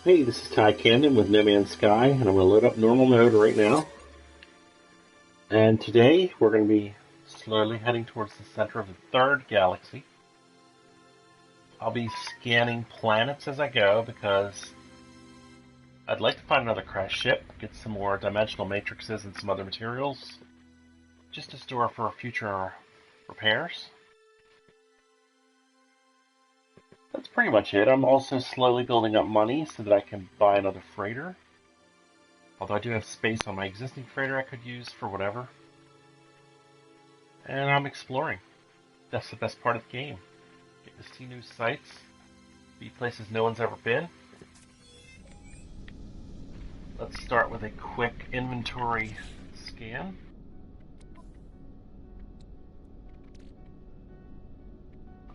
Hey, this is Ty Camden with No Man's Sky, and I'm going to load up normal mode right now. And today we're going to be slowly heading towards the center of the third galaxy. I'll be scanning planets as I go because I'd like to find another crashed ship, get some more dimensional matrices and some other materials, just to store for future repairs. That's pretty much it. I'm also slowly building up money so that I can buy another freighter. Although I do have space on my existing freighter I could use for whatever. And I'm exploring. That's the best part of the game. Get to see new sights, be places no one's ever been. Let's start with a quick inventory scan.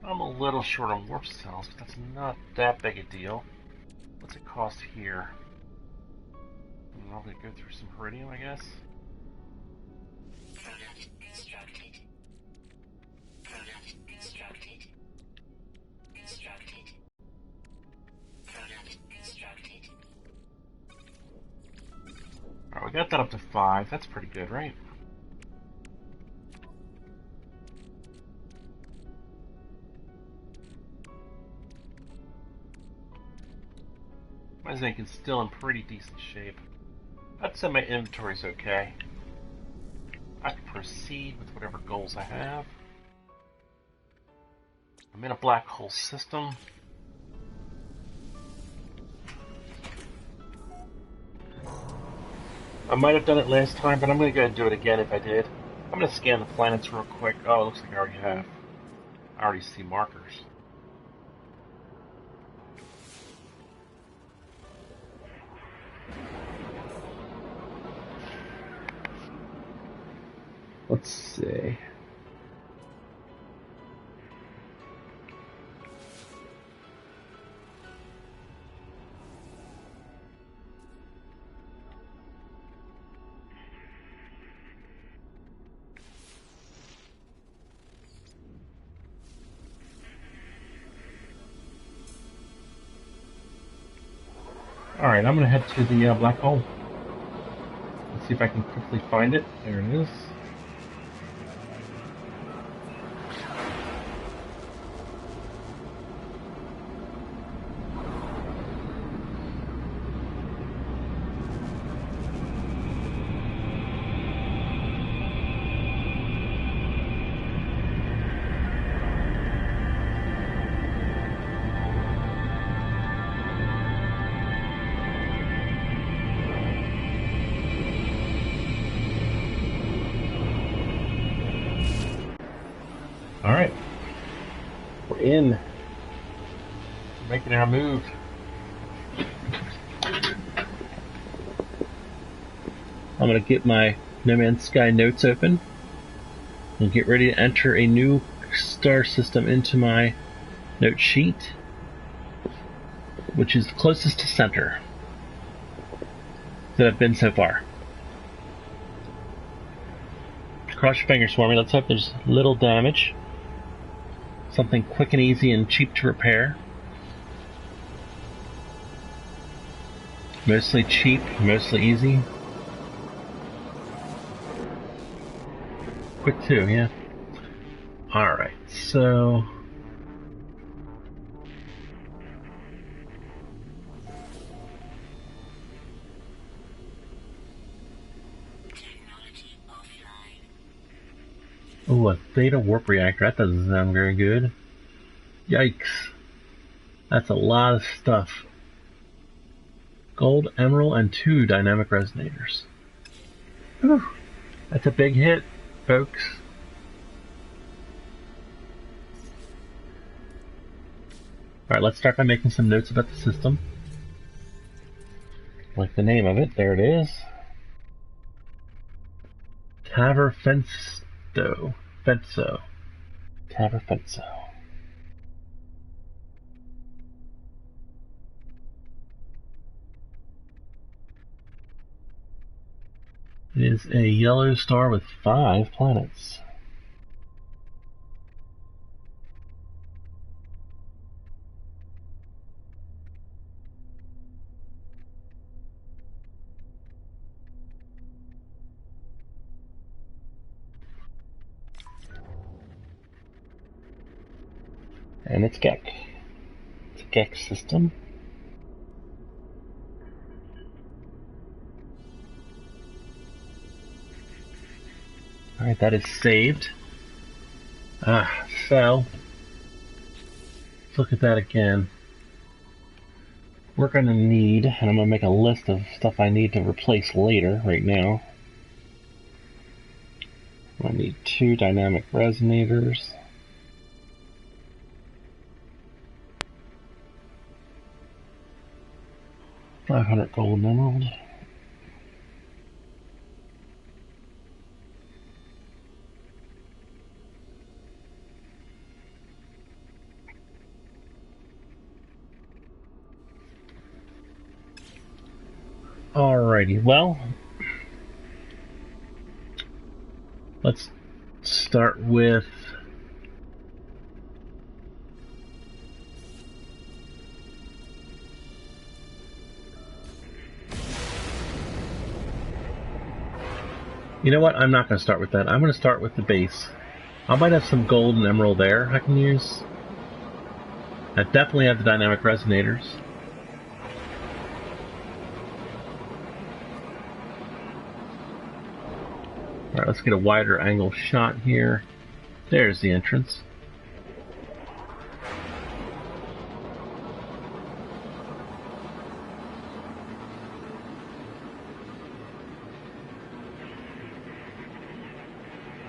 I'm a little short on warp cells, but that's not that big a deal. What's it cost here? I'm going to go through some Heridium, I guess. Product constructed. Product constructed. Constructed. Product constructed. Alright, we got that up to 5. That's pretty good, right? My zinc is still in pretty decent shape. I'd say my inventory's okay. I can proceed with whatever goals I have. I'm in a black hole system. I might have done it last time, but I'm going to go ahead and do it again if I did. I'm going to scan the planets real quick. Oh, it looks like I already have. I already see markers. Let's see. Alright, I'm going to head to the black hole. Let's see if I can quickly find it. There it is. Alright. We're in. We're making our move. I'm going to get my No Man's Sky notes open and get ready to enter a new star system into my note sheet, which is closest to center that I've been so far. Cross your fingers for me. Let's hope there's little damage. Something quick and easy and cheap to repair. Mostly cheap, mostly easy. Quick too, yeah. Alright, so... Oh, a theta warp reactor. That doesn't sound very good. Yikes. That's a lot of stuff. Gold, emerald, and 2 dynamic resonators. Whew. That's a big hit, folks. Alright, let's start by making some notes about the system. Like the name of it. There it is. Taverfenso. Taverfenso. It is a yellow star with 5 planets. And it's GEC. It's a GEC system. Alright, that is saved. So, let's look at that again. We're going to need, and I'm going to make a list of stuff I need to replace later, right now. I need 2 dynamic resonators. $500 gold and emerald. Alrighty, well, let's start with you know what? I'm not going to start with that. I'm going to start with the base. I might have some gold and emerald there I can use. I definitely have the dynamic resonators. Alright, let's get a wider angle shot here. There's the entrance.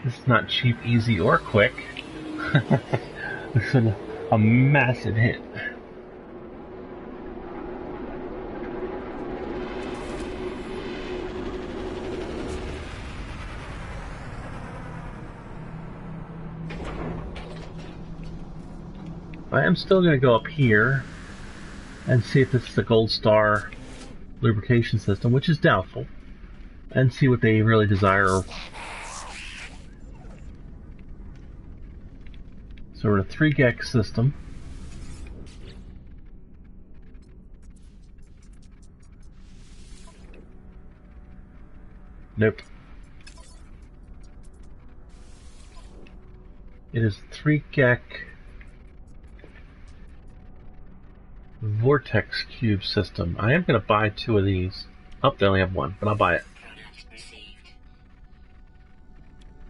This is not cheap, easy, or quick. This is a massive hit. I am still going to go up here and see if this is a gold star lubrication system, which is doubtful, and see what they really desire. So we're in a 3 GEC system. Nope. It is 3 GEC vortex cube system. I am going to buy 2 of these. Oh, they only have 1, but I'll buy it.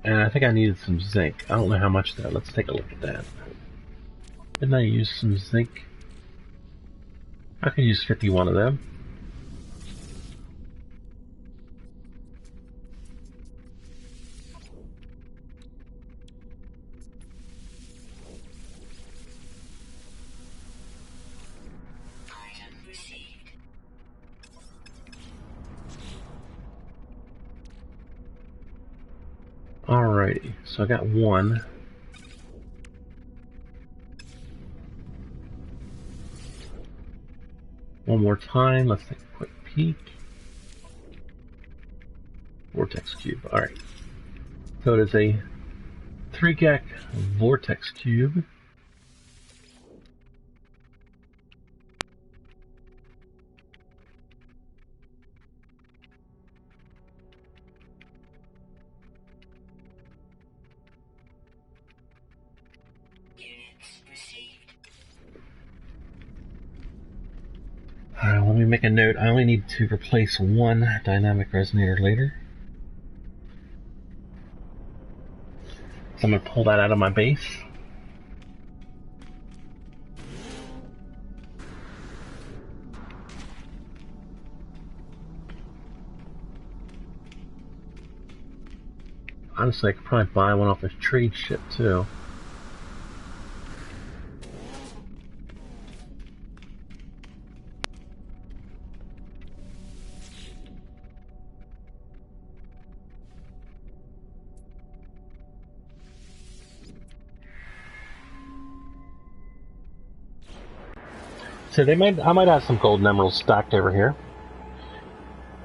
And I think I needed some zinc. I don't know how much though. Let's take a look at that. Didn't I use some zinc? I could use 51 of them. Alrighty, so I got 1. One more time, let's take a quick peek. Vortex cube, alright. So it is a 3 GEC vortex cube. Alright, let me make a note. I only need to replace 1 dynamic resonator later. So I'm going to pull that out of my base. Honestly, I could probably buy one off a trade ship too. So I might have some gold and emeralds stacked over here.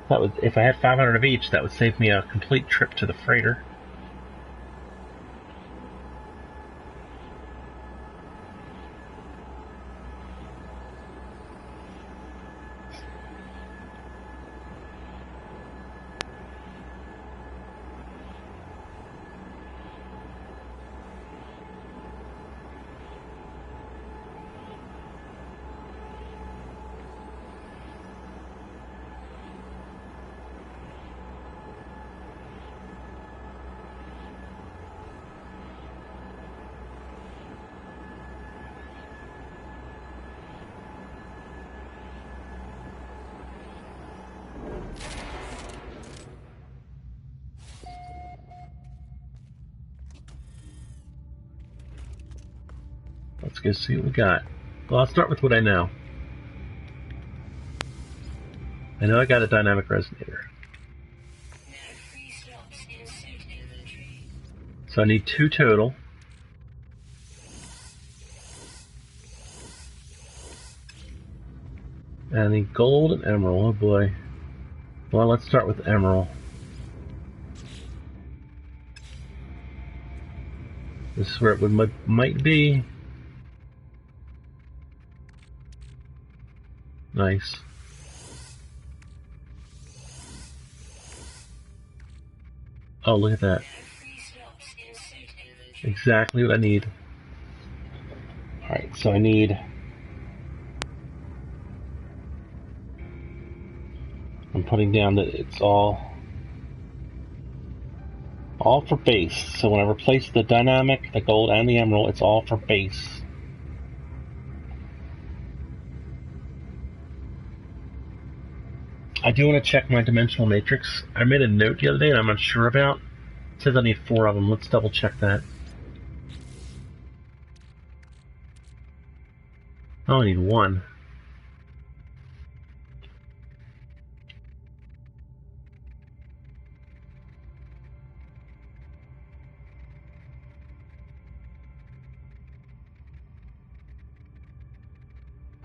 That would, if I had 500 of each, that would save me a complete trip to the freighter. let's go see what we got. Well, I'll start with what I know. I know I got a dynamic resonator. So I need 2 total. And I need gold and emerald. Oh boy. Well, let's start with emerald. This is where it might be. Nice. Oh, look at that. Exactly what I need. Alright, so I need... I'm putting down that it's all for base. So when I replace the dynamic, the gold, and the emerald, it's all for base. I do want to check my dimensional matrix. I made a note the other day and I'm not sure about. It says I need 4 of them. Let's double check that. I only need 1.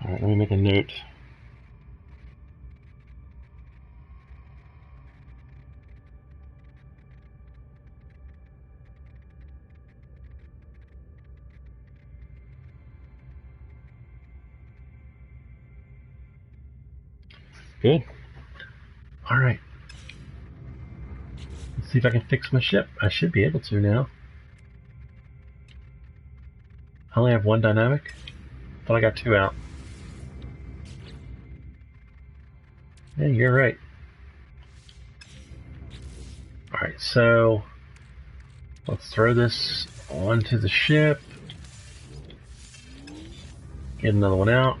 Alright, let me make a note. Good. Alright. Let's see if I can fix my ship. I should be able to now. I only have 1 dynamic. Thought I got 2 out. Yeah, you're right. Alright, so let's throw this onto the ship. Get another one out.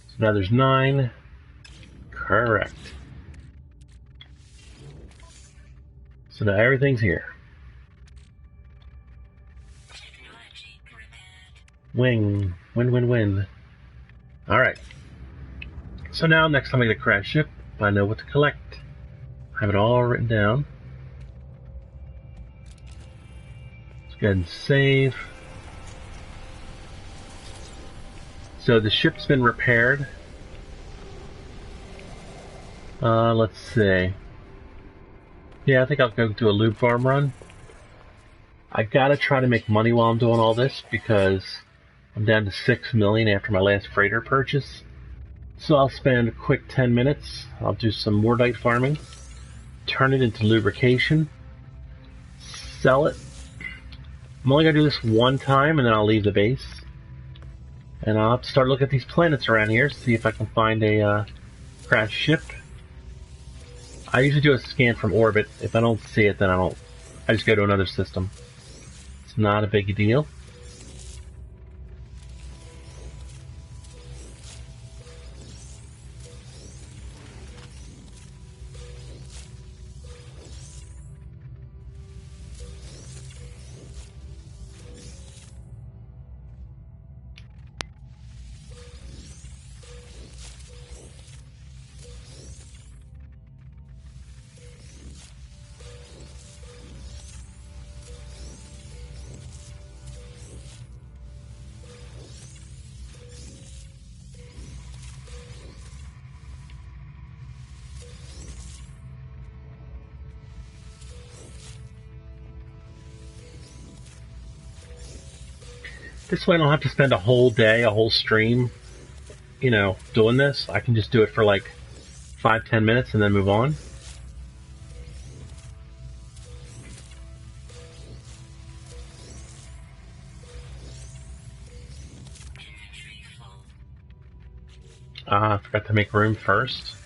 So now there's 9. Correct. So now everything's here. Win, win, win, win. Alright. So now, next time I get a crash ship, I know what to collect. I have it all written down. Let's go ahead and save. So the ship's been repaired. Let's see. Yeah, I think I'll go do a lube farm run. I gotta try to make money while I'm doing all this because I'm down to 6 million after my last freighter purchase. So I'll spend a quick 10 minutes. I'll do some mordite farming, turn it into lubrication, sell it. I'm only gonna do this 1 time and then I'll leave the base. And I'll have to start looking at these planets around here, see if I can find a crashed ship. I usually do a scan from orbit. If I don't see it, then I just go to another system. It's not a big deal. This way I don't have to spend a whole day, a whole stream, doing this. I can just do it for like 5-10 minutes and then move on. I forgot to make room first.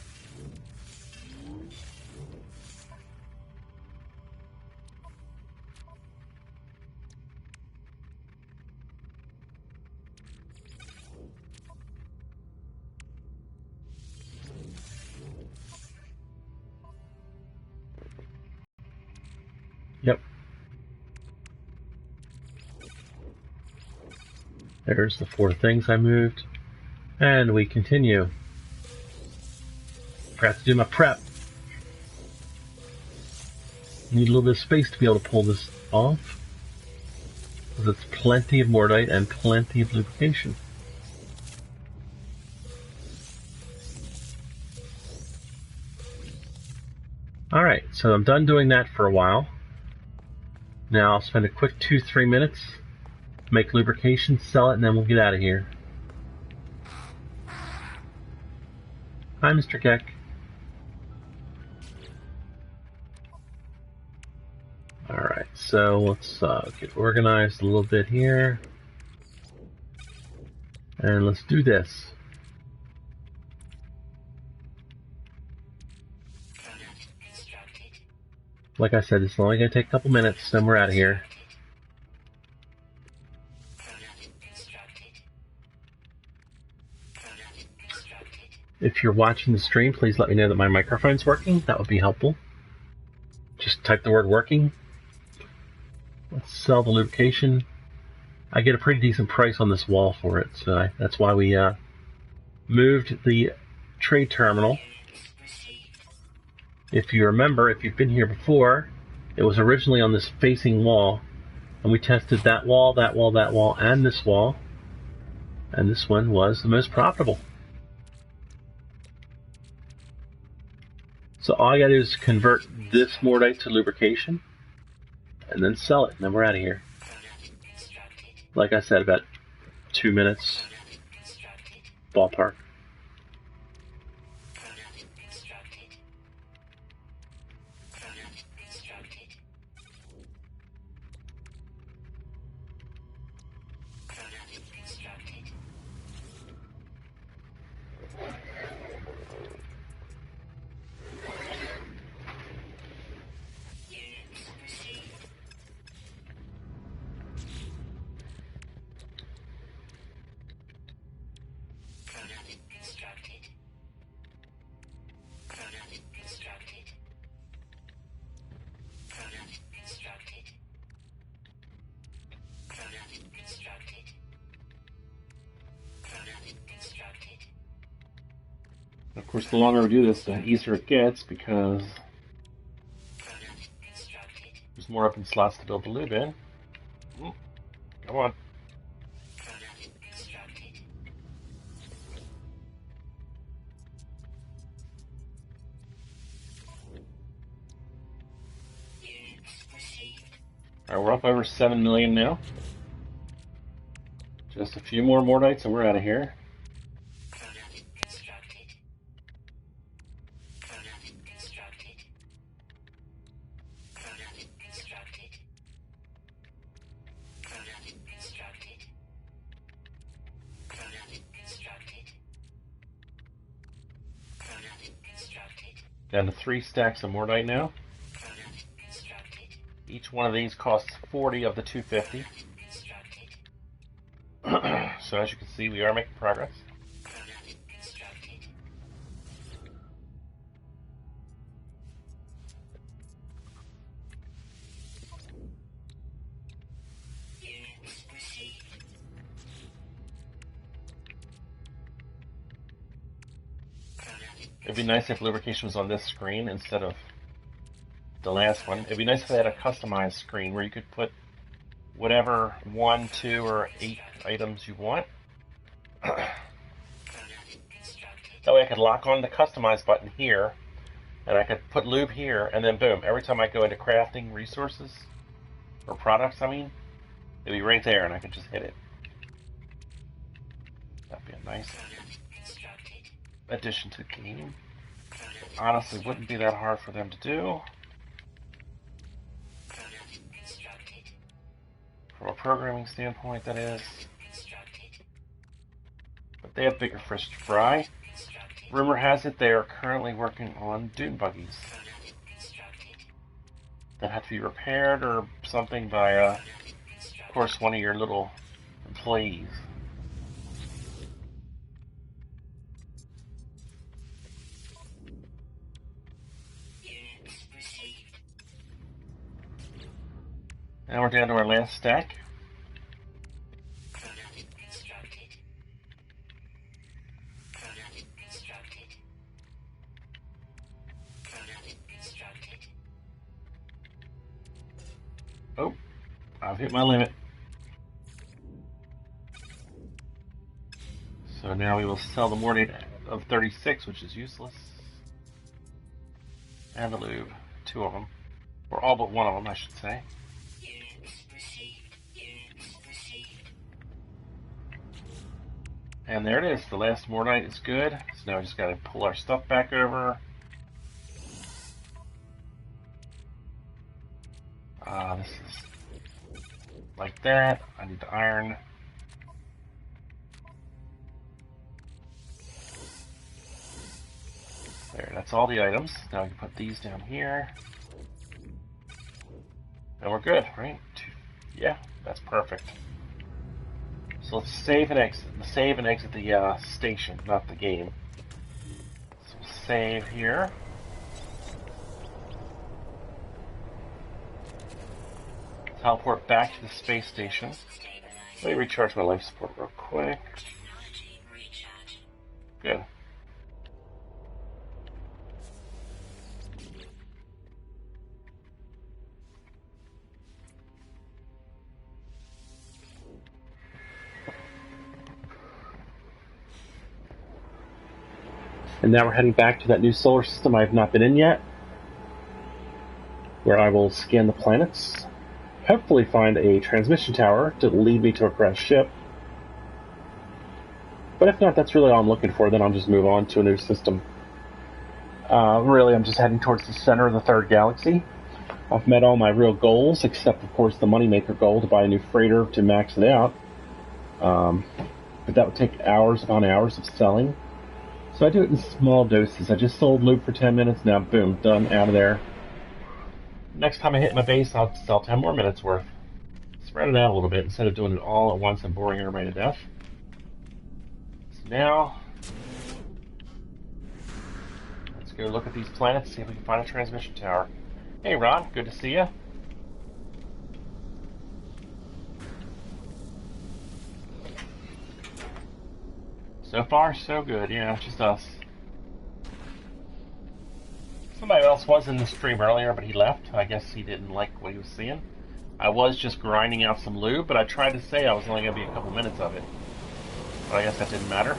There's the 4 things I moved. And we continue. Forgot to do my prep. Need a little bit of space to be able to pull this off. Because it's plenty of Mordite and plenty of lubrication. Alright, so I'm done doing that for a while. Now I'll spend a quick 2-3 minutes, make lubrication, sell it, and then we'll get out of here. Hi, Mr. Keck. Alright, so let's get organized a little bit here. And let's do this. Like I said, it's only going to take a couple minutes, then we're out of here. If you're watching the stream, please let me know that my microphone's working. That would be helpful. Just type the word working. Let's sell the lubrication. I get a pretty decent price on this wall for it, so that's why we moved the trade terminal. If you remember, if you've been here before, it was originally on this facing wall, and we tested that wall, that wall, that wall, and this wall, and this one was the most profitable. So all I gotta do is convert this Mordite to lubrication, and then sell it, and then we're out of here. Like I said, about 2 minutes, ballpark. Of course, the longer we do this, the easier it gets, because there's more open slots to build the lube in. Come on. Alright, we're up over 7 million now. Just a few more Mordites and we're out of here. Down to 3 stacks of Mordite now. Each one of these costs 40 of the 250. So as you can see, we are making progress. It'd be nice if lubrication was on this screen instead of the last one. It'd be nice if they had a customized screen where you could put whatever 1, 2, or 8 items you want. That way I could lock on the customize button here, and I could put lube here, and then boom, every time I go into crafting resources, or products I mean, it'd be right there and I could just hit it. That'd be a nice addition to the game. Honestly, wouldn't be that hard for them to do. From a programming standpoint, that is. But they have bigger fish to fry. Rumor has it they are currently working on dune buggies that have to be repaired or something by, of course, one of your little employees. Now we're down to our last stack. Oh, I've hit my limit. So now we will sell the mornate of 36, which is useless. And the lube. 2 of them. Or all but 1 of them, I should say. Units received. Units received. And there it is. The last mornite is good. So now we just got to pull our stuff back over. This is like that. I need the iron. There, that's all the items. Now we can put these down here. And we're good, right? Yeah, that's perfect. So let's save and exit. Save and exit the station, not the game. So we'll save here. Teleport back to the space station. Let me recharge my life support real quick. Technology recharge. Good. And now we're heading back to that new solar system I have not been in yet, where I will scan the planets, hopefully find a transmission tower to lead me to a crashed ship. But if not, that's really all I'm looking for. Then I'll just move on to a new system. Really, I'm just heading towards the center of the 3rd galaxy. I've met all my real goals, except, of course, the moneymaker goal to buy a new freighter to max it out. But that would take hours upon hours of selling. So I do it in small doses. I just sold lube for 10 minutes, now boom, done, out of there. Next time I hit my base, I'll sell 10 more minutes worth. Spread it out a little bit instead of doing it all at once and boring everybody to death. So now, let's go look at these planets, see if we can find a transmission tower. Hey Ron, good to see you. So far, so good. Yeah, just us. Somebody else was in the stream earlier, but he left. I guess he didn't like what he was seeing. I was just grinding out some lube, but I tried to say I was only going to be a couple minutes of it. But I guess that didn't matter.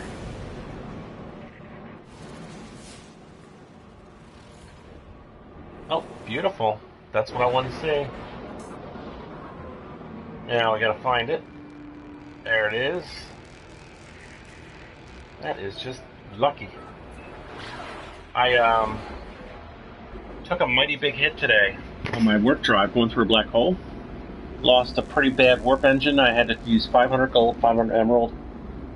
Oh, beautiful. That's what I wanted to see. Now we gotta find it. There it is. That is just lucky. I took a mighty big hit today on my warp drive going through a black hole. Lost a pretty bad warp engine. I had to use 500 gold, 500 emerald,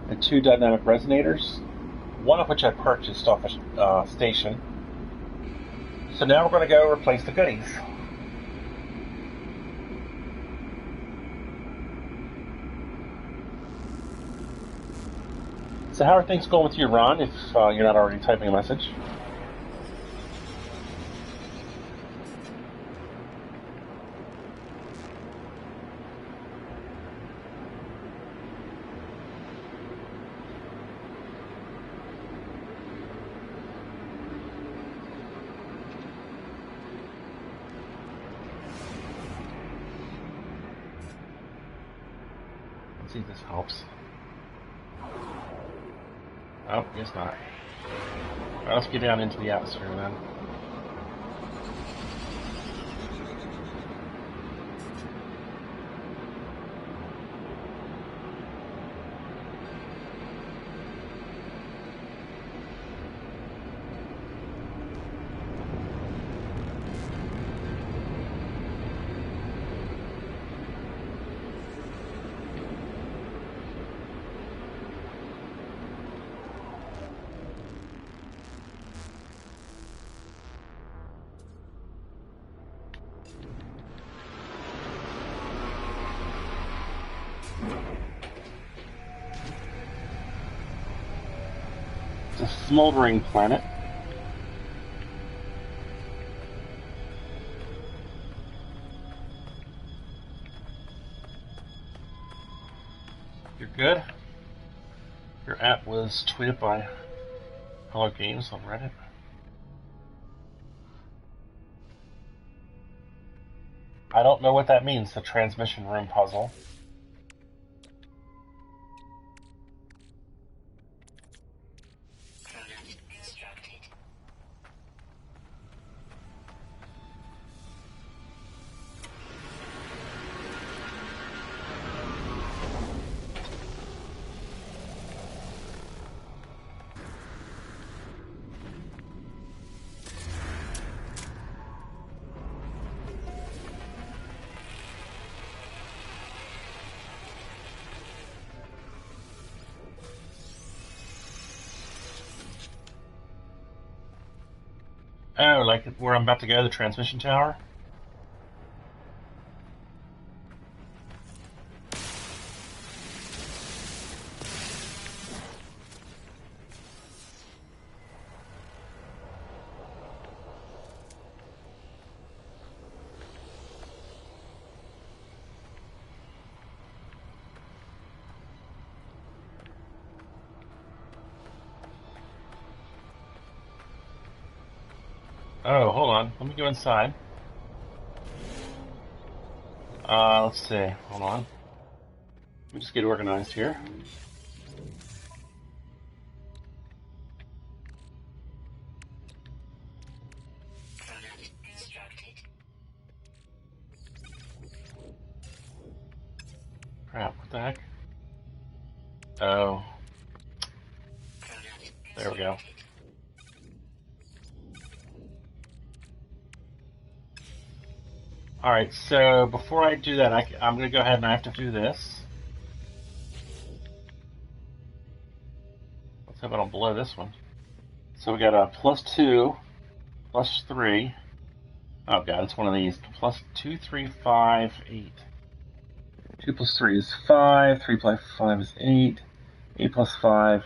and 2 dynamic resonators, one of which I purchased off a station. So now we're going to go replace the goodies. So how are things going with you, Ron, if you're not already typing a message? Let's see if this helps. Oh, guess not. Alright, let's get down into the atmosphere then. It's a smoldering planet. You're good? Your app was tweeted by Hello Games on Reddit. I don't know what that means, the transmission room puzzle. Product constructed. Oh, like where I'm about to go, the transmission tower? Oh, hold on. Let me go inside. Let's see. Hold on. Let me just get organized here. Product constructed. Crap, what the heck? Oh, Product there we go. constructed. Alright, so before I do that, I'm going to go ahead and I have to do this. Let's hope I don't blow this one. So we got a +2, +3. Oh god, it's one of these. +2, 3, 5, 8. 2 plus 3 is 5, 3 plus 5 is 8, 8 plus 5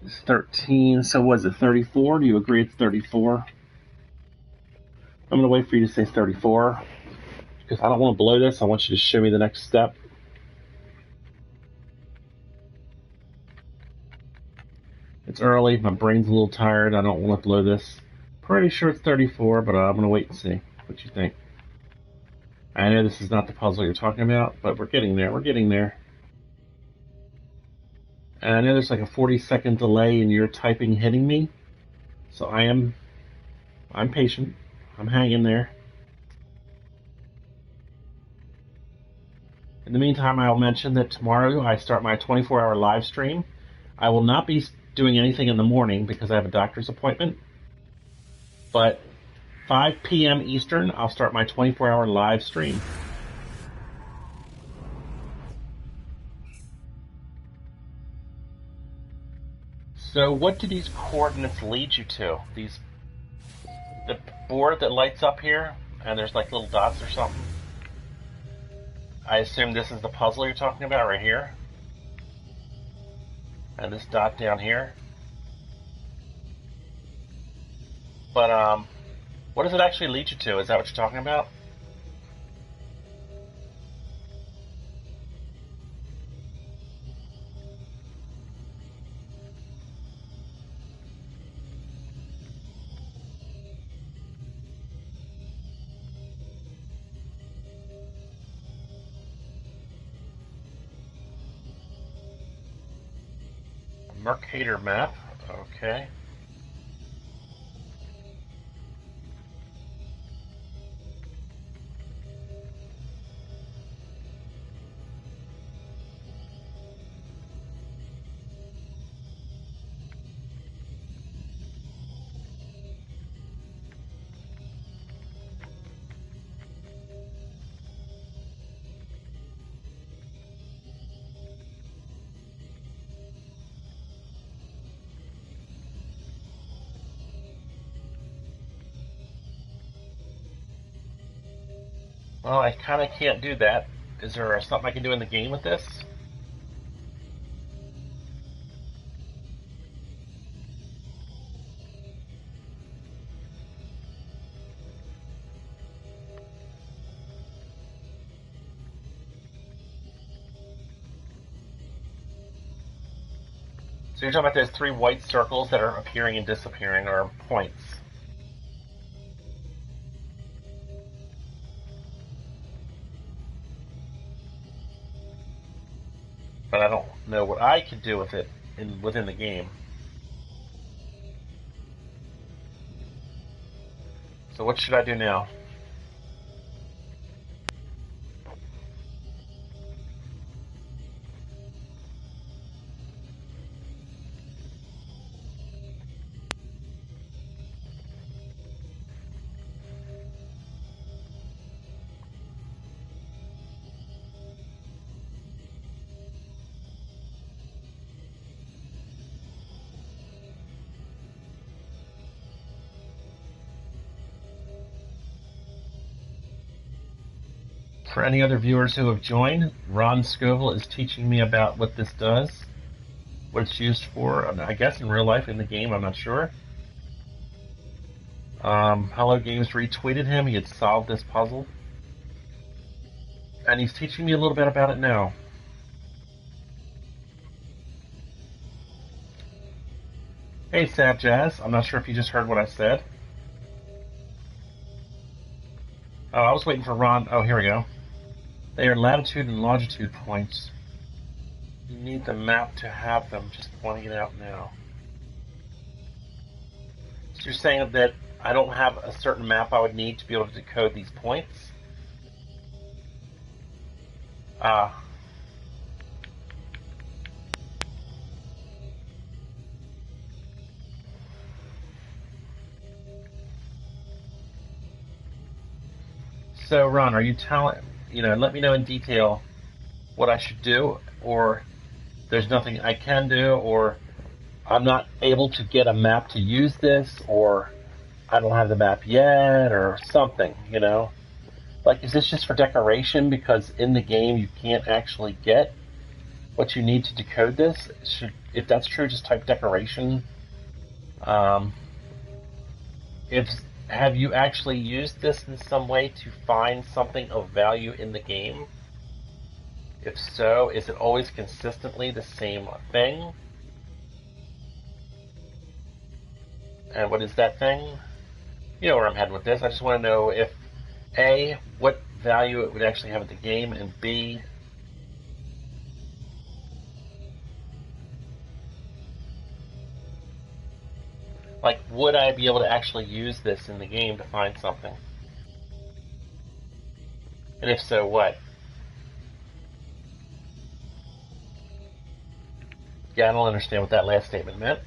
is 13. So was it 34? Do you agree it's 34? I'm going to wait for you to say 34, because I don't want to blow this. I want you to show me the next step. It's early, my brain's a little tired, I don't want to blow this. Pretty sure it's 34, but I'm going to wait and see what you think. I know this is not the puzzle you're talking about, but we're getting there, we're getting there. And I know there's like a 40-second delay in your typing hitting me, so I'm patient, I'm hanging there. In the meantime, I'll mention that tomorrow I start my 24-hour live stream. I will not be doing anything in the morning because I have a doctor's appointment. But 5 p.m. Eastern, I'll start my 24-hour live stream. So what do these coordinates lead you to? The board that lights up here, and there's like little dots or something. I assume this is the puzzle you're talking about right here. And this dot down here. But what does it actually lead you to? Is that what you're talking about? Mercator map. Okay. Well, I kind of can't do that. Is there something I can do in the game with this? So you're talking about those 3 white circles that are appearing and disappearing, or points. but I don't know what I can do with it within the game. So what should I do now? For any other viewers who have joined, Ron Scoville is teaching me about what this does, what it's used for, I guess in real life, in the game, I'm not sure. Hello Games retweeted him, he had solved this puzzle. And he's teaching me a little bit about it now. Hey Sab Jazz, I'm not sure if you just heard what I said. Oh, I was waiting for Ron. Oh, here we go. They are latitude and longitude points. You need the map to have them, just pointing it out now. So you're saying that I don't have a certain map I would need to be able to decode these points? So Ron, are you telling, let me know in detail what I should do, or there's nothing I can do, or I'm not able to get a map to use this, or I don't have the map yet, or something, Like, is this just for decoration because in the game you can't actually get what you need to decode this? If that's true, just type decoration. If Have you actually used this in some way to find something of value in the game? If so, is it always consistently the same thing? And what is that thing? You know where I'm heading with this. I just want to know if A, what value it would actually have in the game, and B, like, would I be able to actually use this in the game to find something? And if so, what? Yeah, I don't understand what that last statement meant.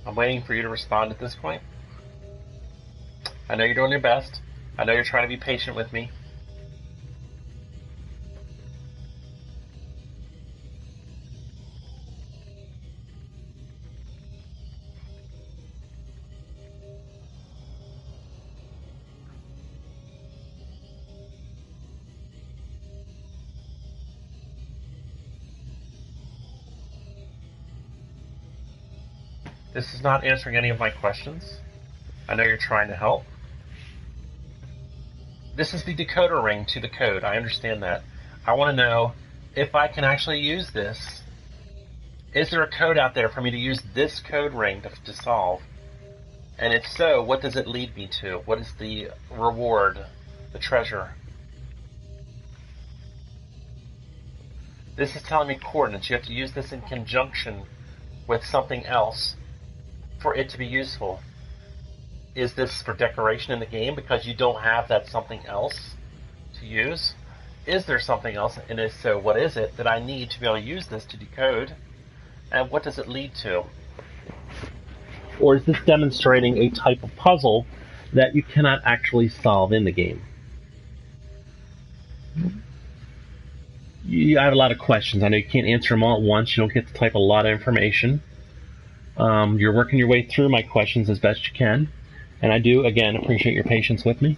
I'm waiting for you to respond at this point. I know you're doing your best. I know you're trying to be patient with me. This is not answering any of my questions. I know you're trying to help. This is the decoder ring to the code. I understand that. I want to know if I can actually use this. Is there a code out there for me to use this code ring to solve? And if so, what does it lead me to? What is the reward, the treasure? This is telling me coordinates. You have to use this in conjunction with something else for it to be useful. Is this for decoration in the game because you don't have that something else to use? Is there something else? And if so, what is it that I need to be able to use this to decode? And what does it lead to? Or is this demonstrating a type of puzzle that you cannot actually solve in the game? I have a lot of questions. I know you can't answer them all at once. You don't get to type a lot of information. You're working your way through my questions as best you can. And I do, again, appreciate your patience with me.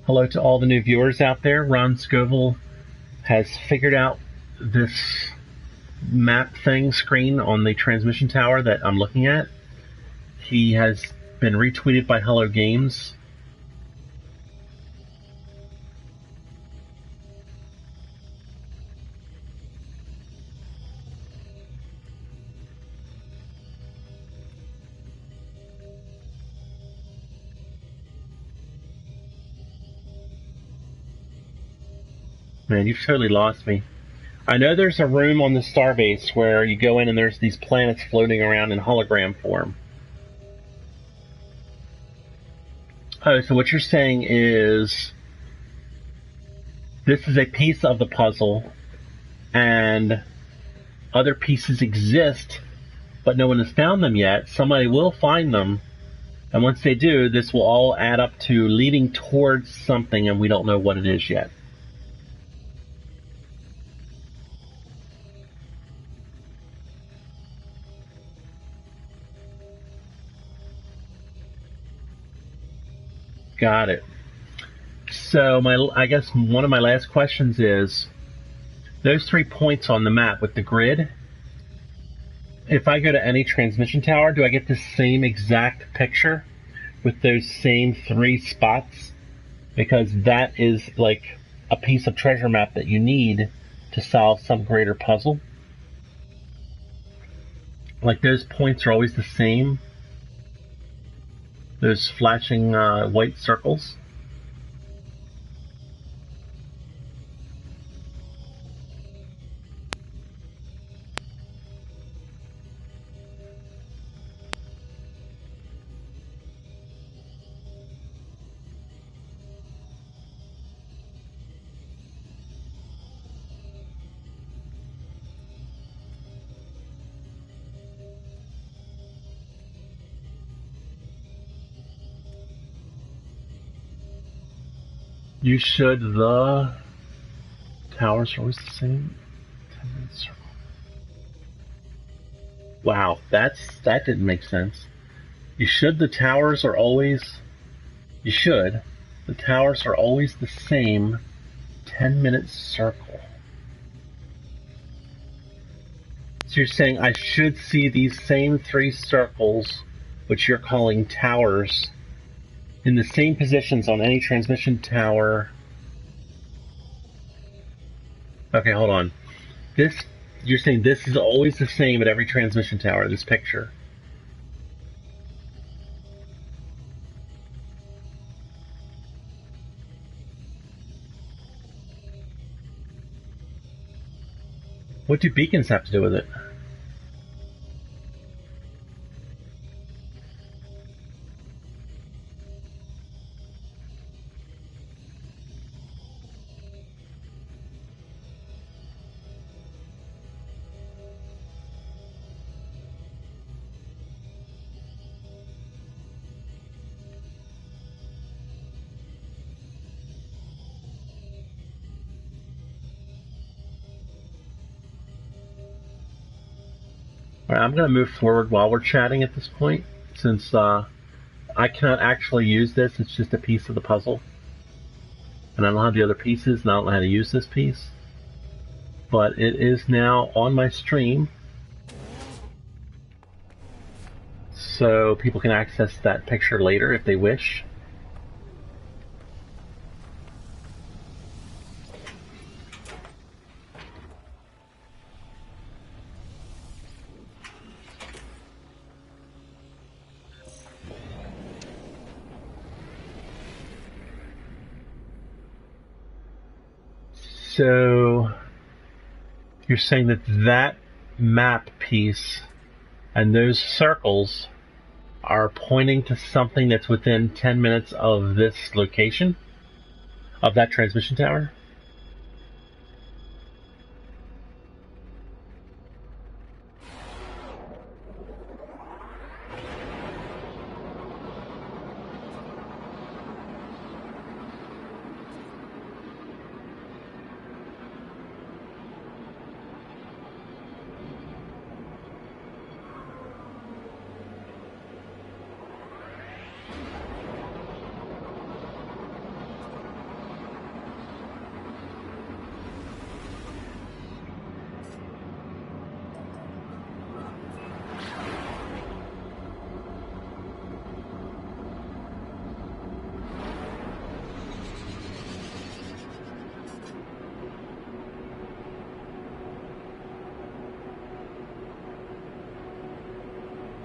Hello to all the new viewers out there. Ron Scoville has figured out this map thing screen on the transmission tower that I'm looking at. He has been retweeted by Hello Games. Man, you've totally lost me. I know there's a room on the starbase where you go in and there's these planets floating around in hologram form. Oh, so what you're saying is this is a piece of the puzzle and other pieces exist, but no one has found them yet. Somebody will find them, and once they do, this will all add up to leading towards something, and we don't know what it is yet. Got it. So I guess one of my last questions is, those 3 points on the map with the grid, if I go to any transmission tower, do I get the same exact picture with those same 3 spots? Because that is like a piece of treasure map that you need to solve some greater puzzle. Like those points are always the same. Those flashing white circles. You should. The towers are always the same. 10-minute circle. Wow, that didn't make sense. You should. The towers are always. You should. The towers are always the same 10-minute circle. So you're saying I should see these same 3 circles, which you're calling towers, in the same positions on any transmission tower. Okay, hold on. You're saying this is always the same at every transmission tower, this picture. What do beacons have to do with it? Alright, I'm going to move forward while we're chatting at this point, since I cannot actually use this. It's just a piece of the puzzle. And I don't have the other pieces, and I don't know how to use this piece. But it is now on my stream, so people can access that picture later if they wish. So you're saying that that map piece and those circles are pointing to something that's within 10 minutes of this location, of that transmission tower?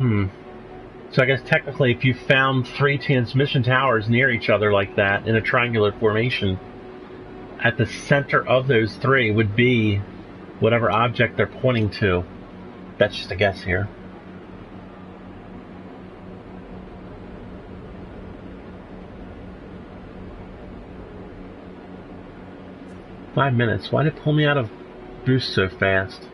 So I guess technically if you found 3 transmission towers near each other like that in a triangular formation, at the center of those 3 would be whatever object they're pointing to. That's just a guess here. "5 minutes. Why did it pull me out of boost so fast?"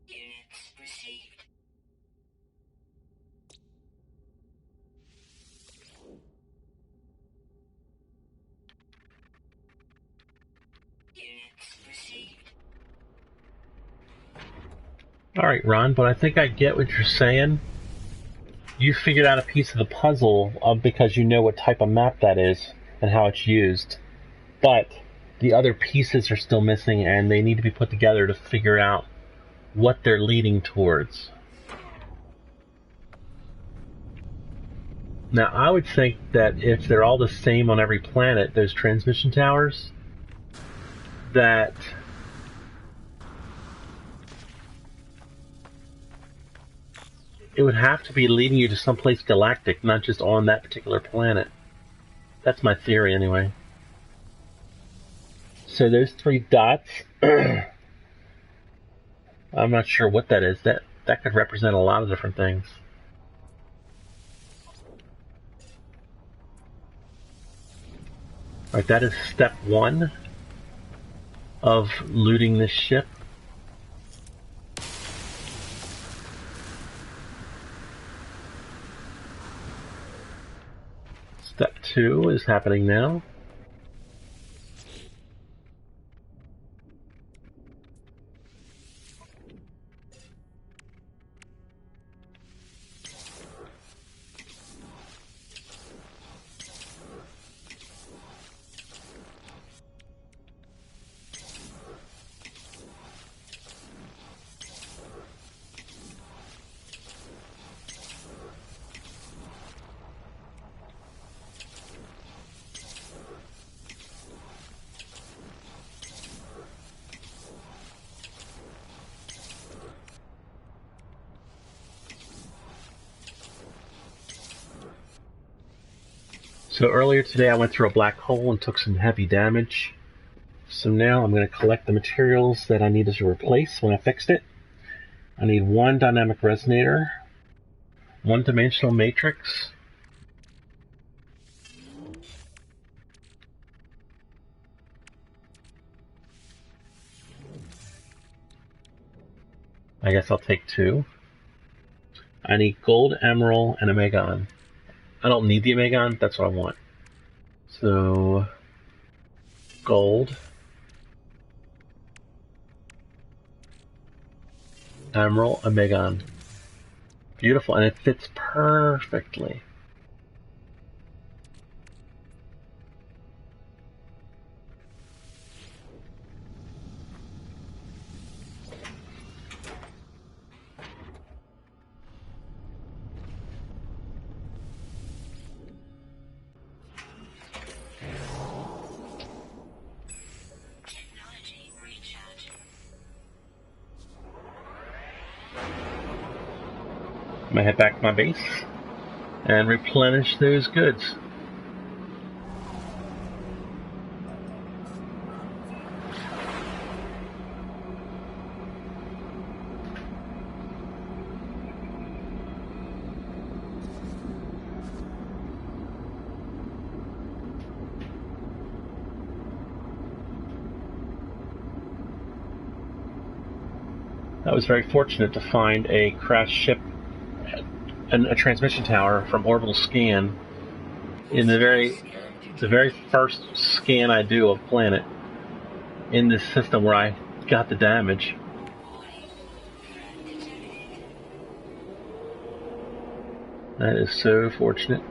Units received. Units received. Alright, Ron, but I think I get what you're saying. You figured out a piece of the puzzle because you know what type of map that is and how it's used. But the other pieces are still missing and they need to be put together to figure out what they're leading towards. Now, I would think that if they're all the same on every planet, those transmission towers, that it would have to be leading you to someplace galactic, not just on that particular planet. That's my theory, anyway. So those 3 dots, I'm not sure what that is. That could represent a lot of different things. Alright, that is step 1 of looting this ship. Step 2 is happening now. So earlier today I went through a black hole and took some heavy damage. So now I'm going to collect the materials that I needed to replace when I fixed it. I need 1 dynamic resonator, 1 dimensional matrix, I guess I'll take 2. I need gold, emerald, and a megon. I don't need the megon, that's what I want. So, gold, emerald, a megon. Beautiful, and it fits perfectly. I'm gonna head back to my base and replenish those goods. I was very fortunate to find a crashed ship and a transmission tower from orbital scan in the very first scan I do of planet in this system where I got the damage. That is so fortunate.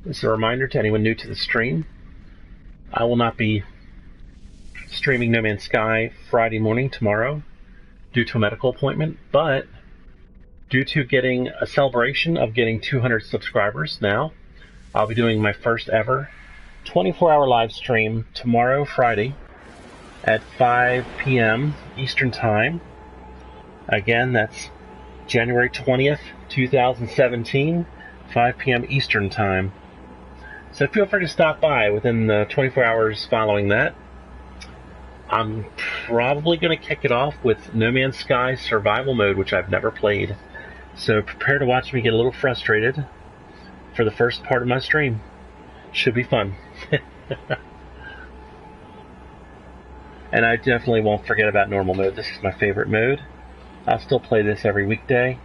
This is a reminder to anyone new to the stream. I will not be streaming No Man's Sky Friday morning tomorrow due to a medical appointment, but due to getting a celebration of getting 200 subscribers now, I'll be doing my first ever 24-hour live stream tomorrow, Friday, at 5 p.m. Eastern Time. Again, that's January 20th, 2017, 5 p.m. Eastern Time. So feel free to stop by within the 24 hours following that. I'm probably going to kick it off with No Man's Sky Survival Mode, which I've never played. So prepare to watch me get a little frustrated for the first part of my stream. Should be fun. And I definitely won't forget about normal mode. This is my favorite mode. I'll still play this every weekday.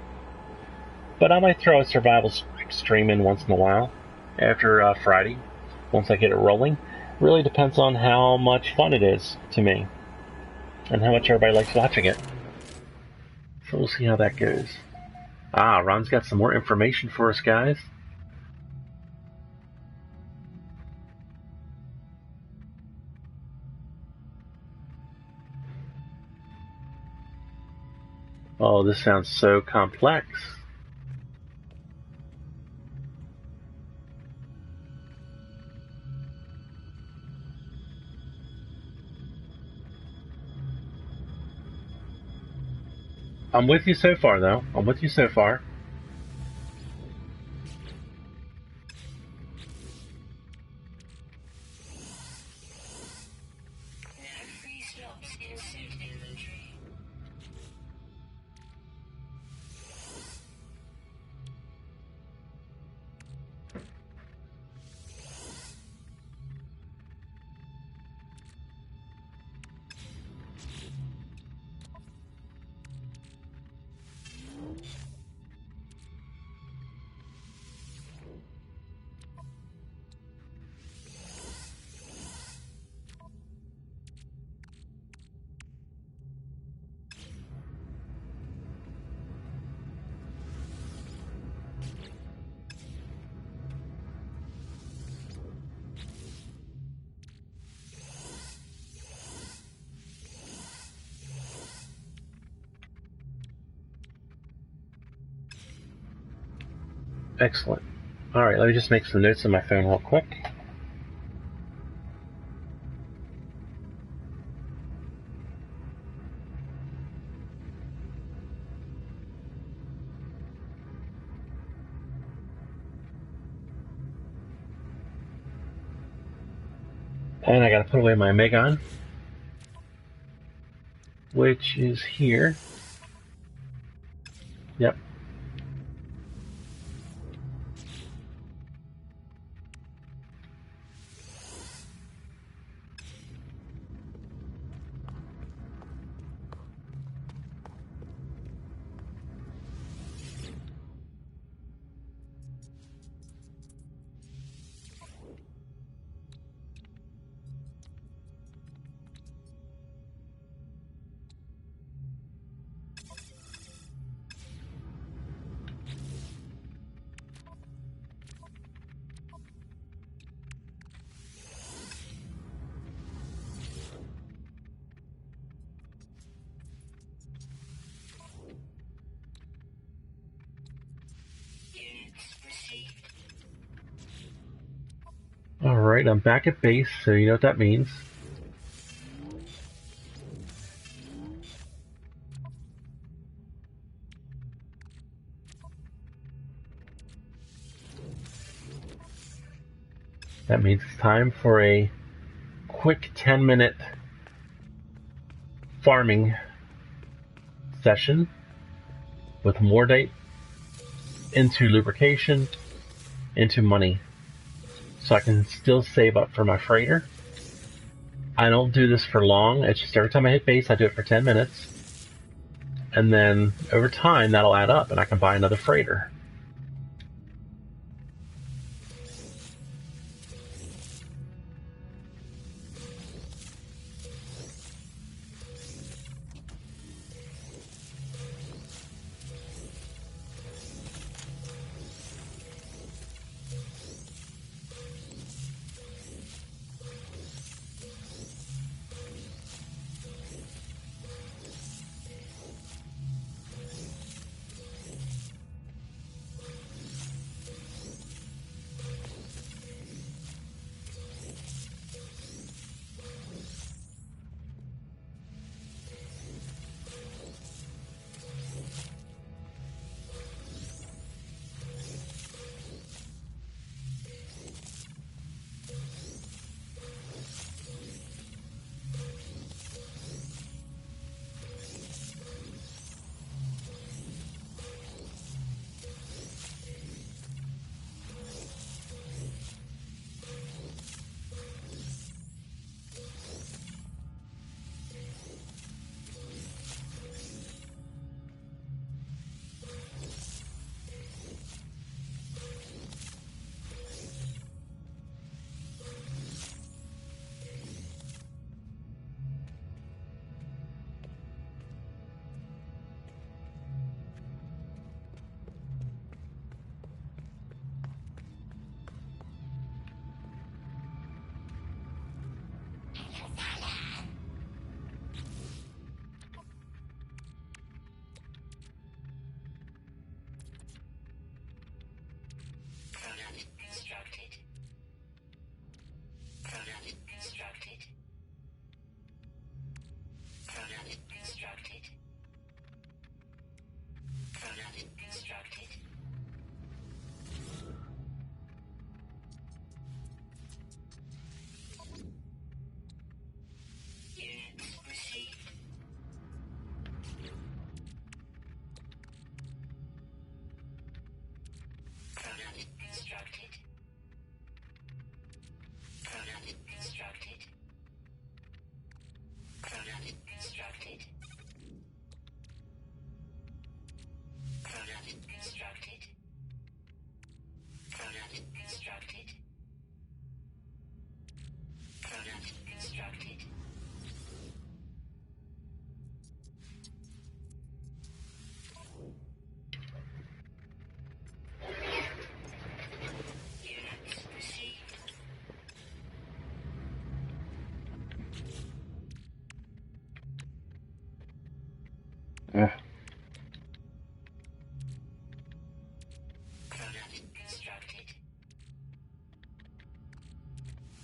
But I might throw a survival stream in once in a while after Friday, once I get it rolling. Really depends on how much fun it is to me and how much everybody likes watching it. So we'll see how that goes. Ron's got some more information for us, guys. Oh, this sounds so complex. I'm with you so far, though. I'm with you so far. Excellent. Alright, let me just make some notes on my phone real quick. And I gotta put away my Megon, which is here. Yep. Alright, I'm back at base, so you know what that means. That means it's time for a quick 10-minute farming session with Mordite into lubrication, into money, so I can still save up for my freighter. I don't do this for long. It's just every time I hit base, I do it for 10 minutes. And then over time, that'll add up, and I can buy another freighter. Product constructed. Product constructed. Product constructed. Product constructed. Units received. Product constructed. Product constructed. Product constructed. Product constructed. Product constructed. Product constructed. Units received. Eh. Product constructed.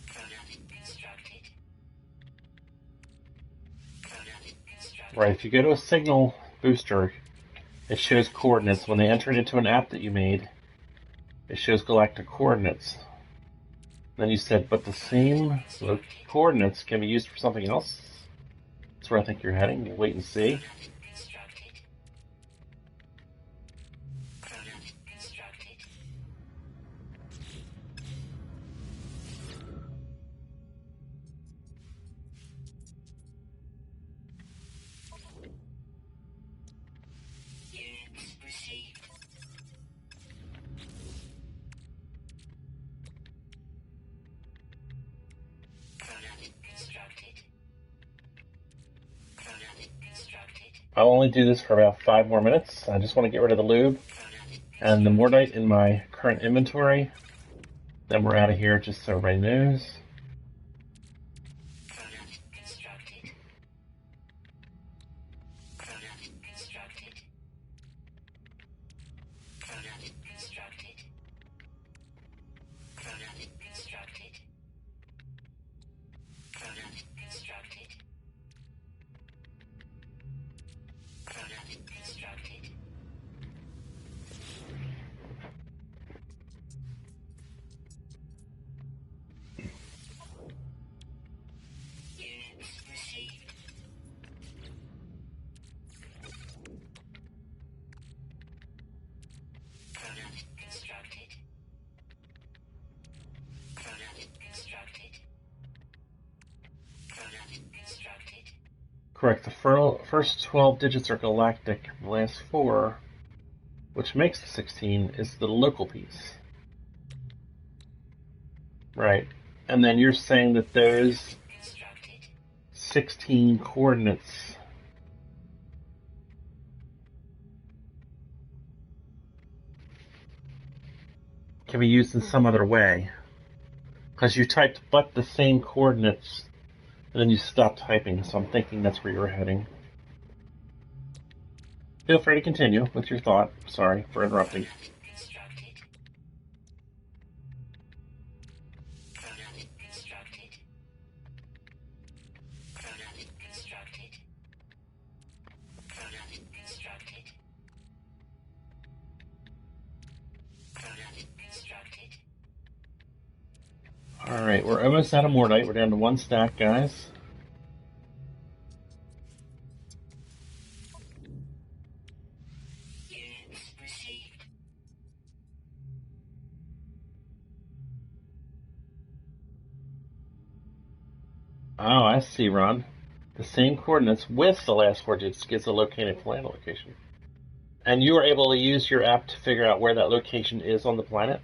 Product constructed. Product constructed. Right, if you go to a signal booster, it shows coordinates. When they enter it into an app that you made, it shows galactic coordinates. Then you said, but the same coordinates can be used for something else? That's where I think you're heading. We'll wait and see. Product constructed. Product constructed. Units received. Product constructed. Product constructed. I'll only do this for about 5 more minutes. I just want to get rid of the lube Product and the Mordite in my current inventory. Then we're out of here, just so everybody knows. Product constructed. Product constructed. Product constructed. Product constructed. Correct. The first 12 digits are galactic. The last 4, which makes the 16, is the local piece. Right. And then you're saying that those 16 coordinates can be used in some other way. Because you typed but the same coordinates, and then you stopped typing, so I'm thinking that's where you're heading. Feel free to continue with your thought. Sorry for interrupting. Alright, we're almost out of Mordite. We're down to 1 stack, guys. Oh, I see, Ron. The same coordinates with the last 4 digits gives the located planet location. And you are able to use your app to figure out where that location is on the planet?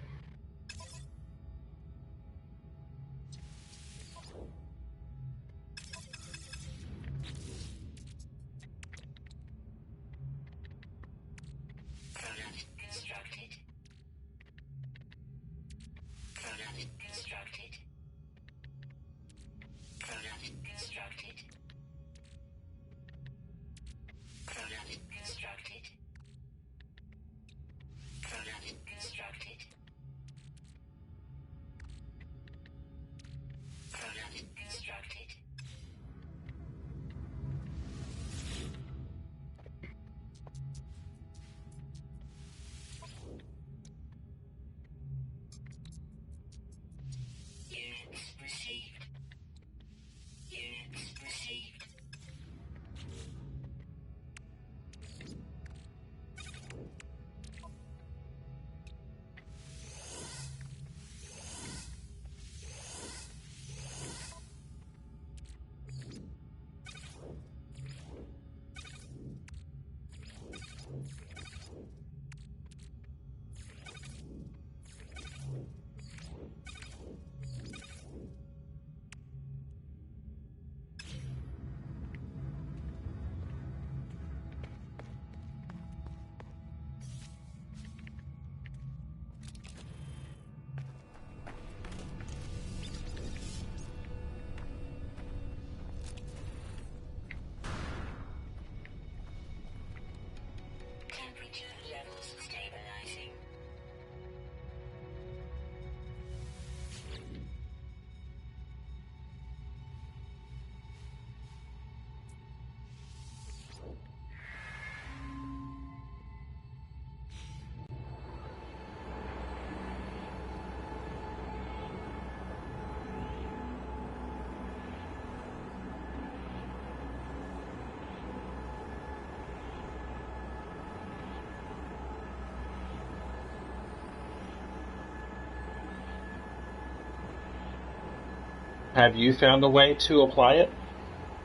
Have you found a way to apply it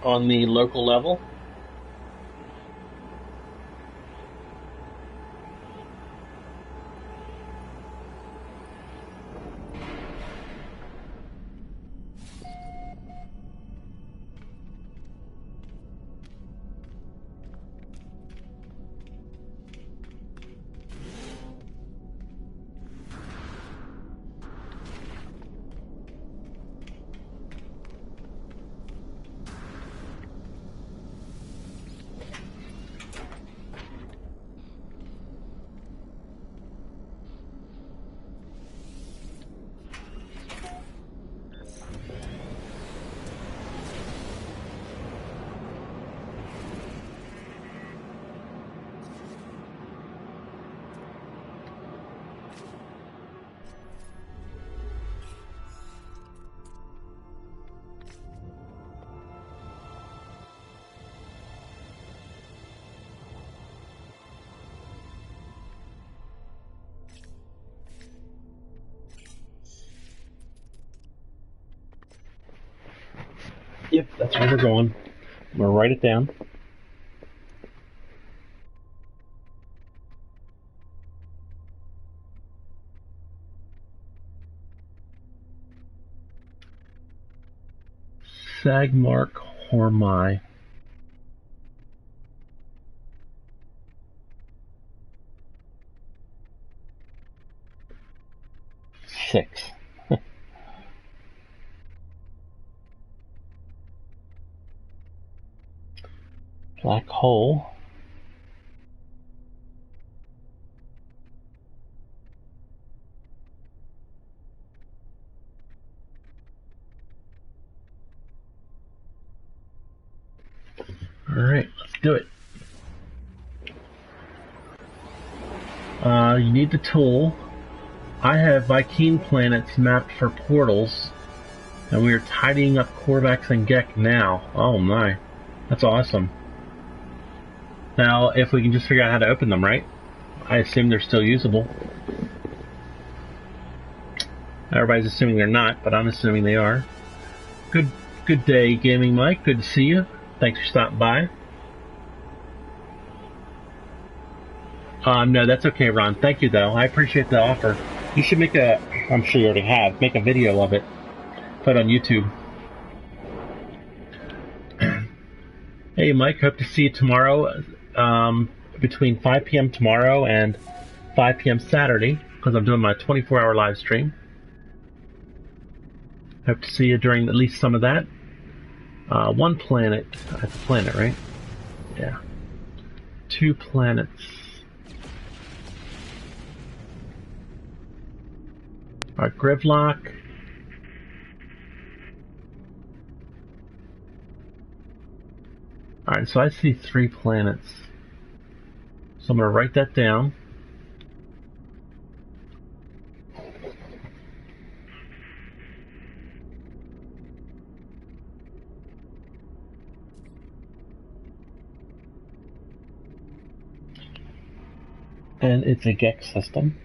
on the local level? Yep, that's where we're going. I'm going to write it down. Sagmark Hormai. 6. Black hole. Alright, let's do it. You need the tool. I have Vy'keen planets mapped for portals, and we are tidying up Korvax and Gek now. Oh my, that's awesome. Now, if we can just figure out how to open them, right? I assume they're still usable. Everybody's assuming they're not, but I'm assuming they are. Good day, Gaming Mike. Good to see you. Thanks for stopping by. No, that's okay, Ron. Thank you, though. I appreciate the offer. You should make a, I'm sure you already have, make a video of it. Put it on YouTube. Hey, Mike. Hope to see you tomorrow, between 5 p.m. tomorrow and 5 p.m. Saturday, because I'm doing my 24-hour live stream. Hope to see you during at least some of that. One planet. That's a planet, right? Yeah. 2 planets. Alright, Gridlock. Alright, so I see 3 planets. So I'm going to write that down. And it's a Gek system.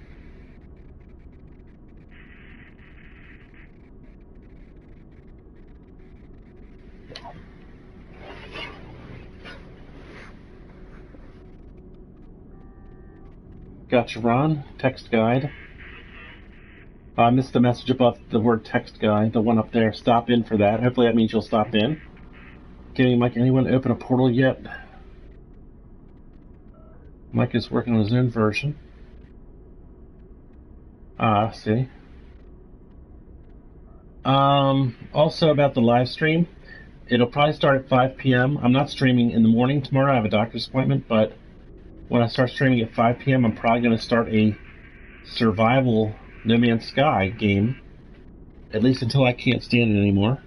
Gotcha, Ron. Text guide. I missed the message above the word text guide, the one up there. Stop in for that. Hopefully that means you'll stop in. Getting Mike, anyone open a portal yet? Mike is working on his own version. See. Also about the live stream, it'll probably start at 5 p.m. I'm not streaming in the morning tomorrow. I have a doctor's appointment, but when I start streaming at 5 p.m., I'm probably going to start a survival No Man's Sky game, at least until I can't stand it anymore.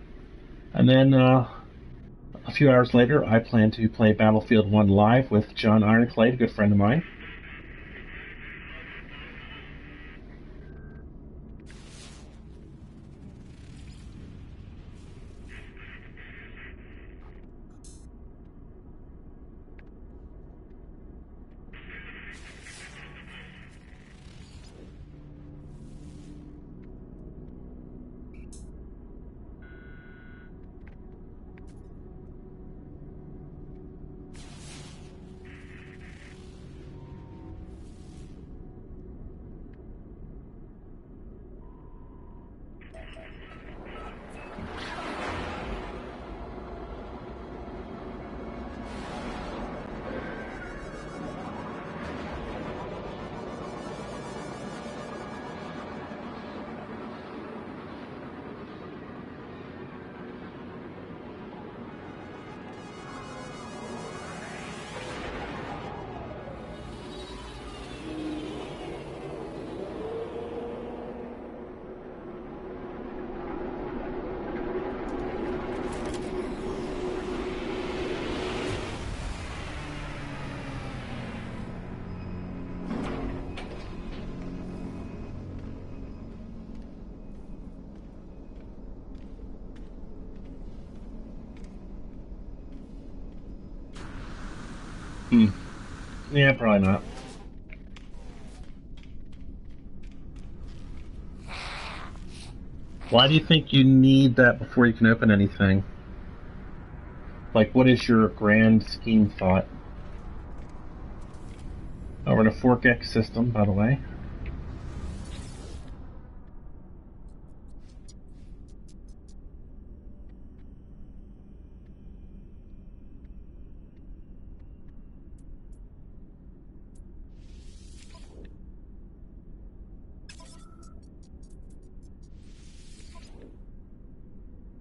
And then a few hours later, I plan to play Battlefield 1 live with John Ironclad, a good friend of mine. Yeah, probably not. Why do you think you need that before you can open anything? Like, what is your grand scheme thought? We're in a 4X system, by the way.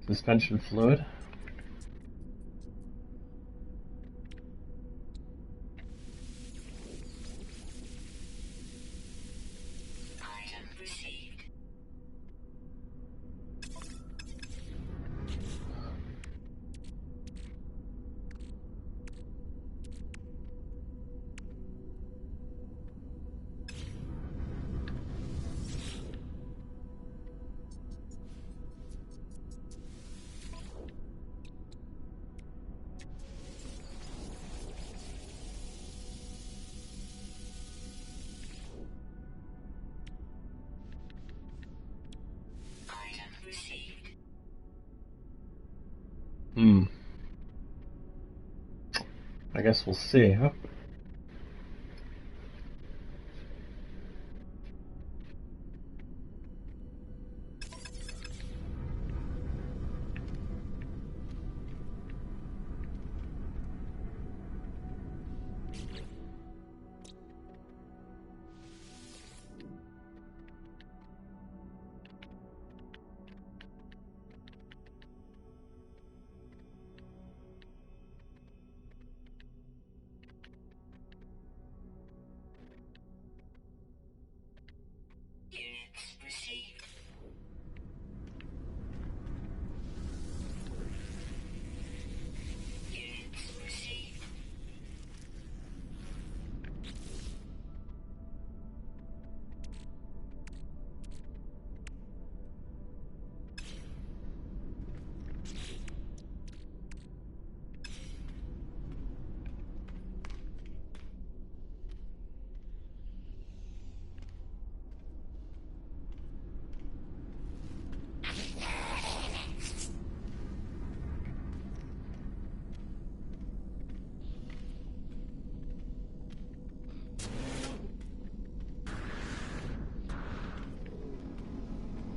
Suspension fluid. Item received. Item received. I guess we'll see, huh? Units received. Units received.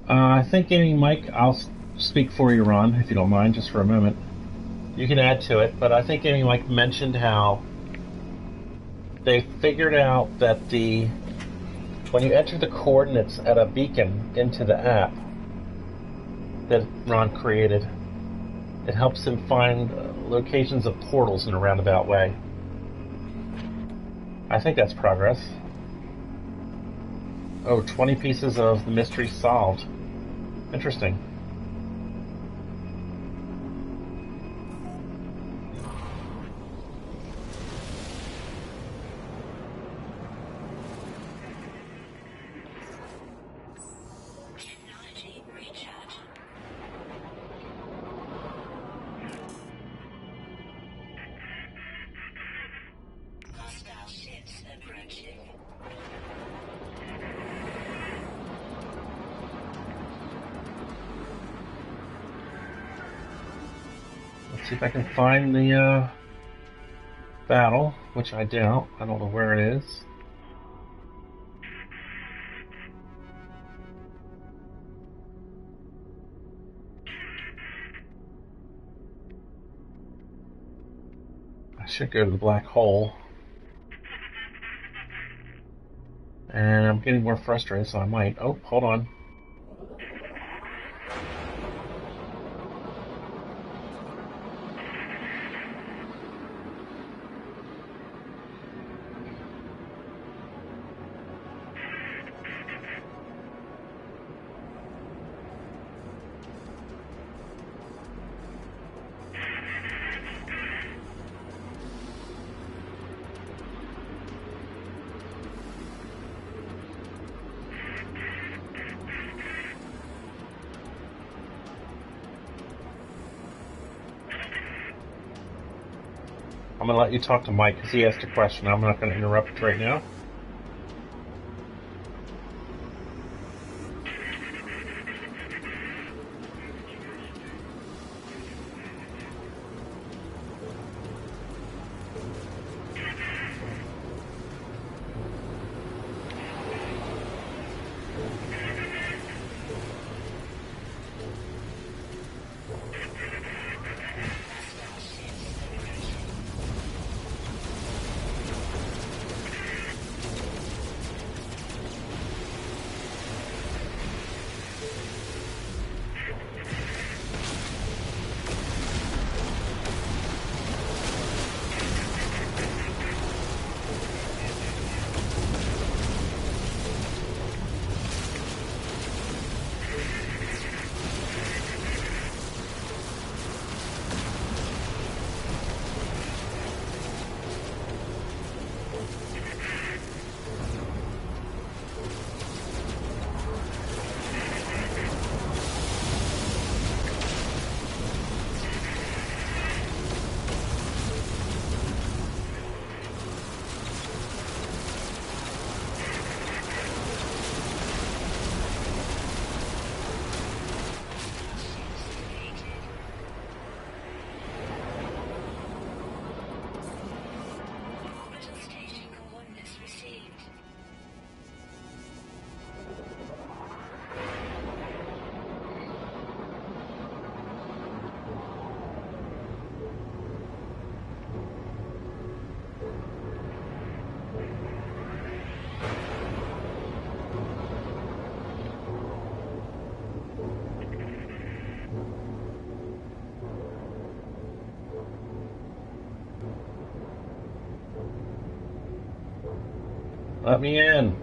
I think, Amy, Mike, I'll speak for you, Ron, if you don't mind, just for a moment. You can add to it, but I think Amy Mike mentioned how they figured out that when you enter the coordinates at a beacon into the app that Ron created, it helps him find locations of portals in a roundabout way. I think that's progress. Oh, 20 pieces of the mystery solved. Interesting. Technology recharge. Hostile ships approaching. Let's see if I can find the battle, which I doubt. I don't know where it is. I should go to the black hole. And I'm getting more frustrated, so I might. Oh, hold on. I'm going to let you talk to Mike because he asked a question. I'm not going to interrupt right now. Let me in.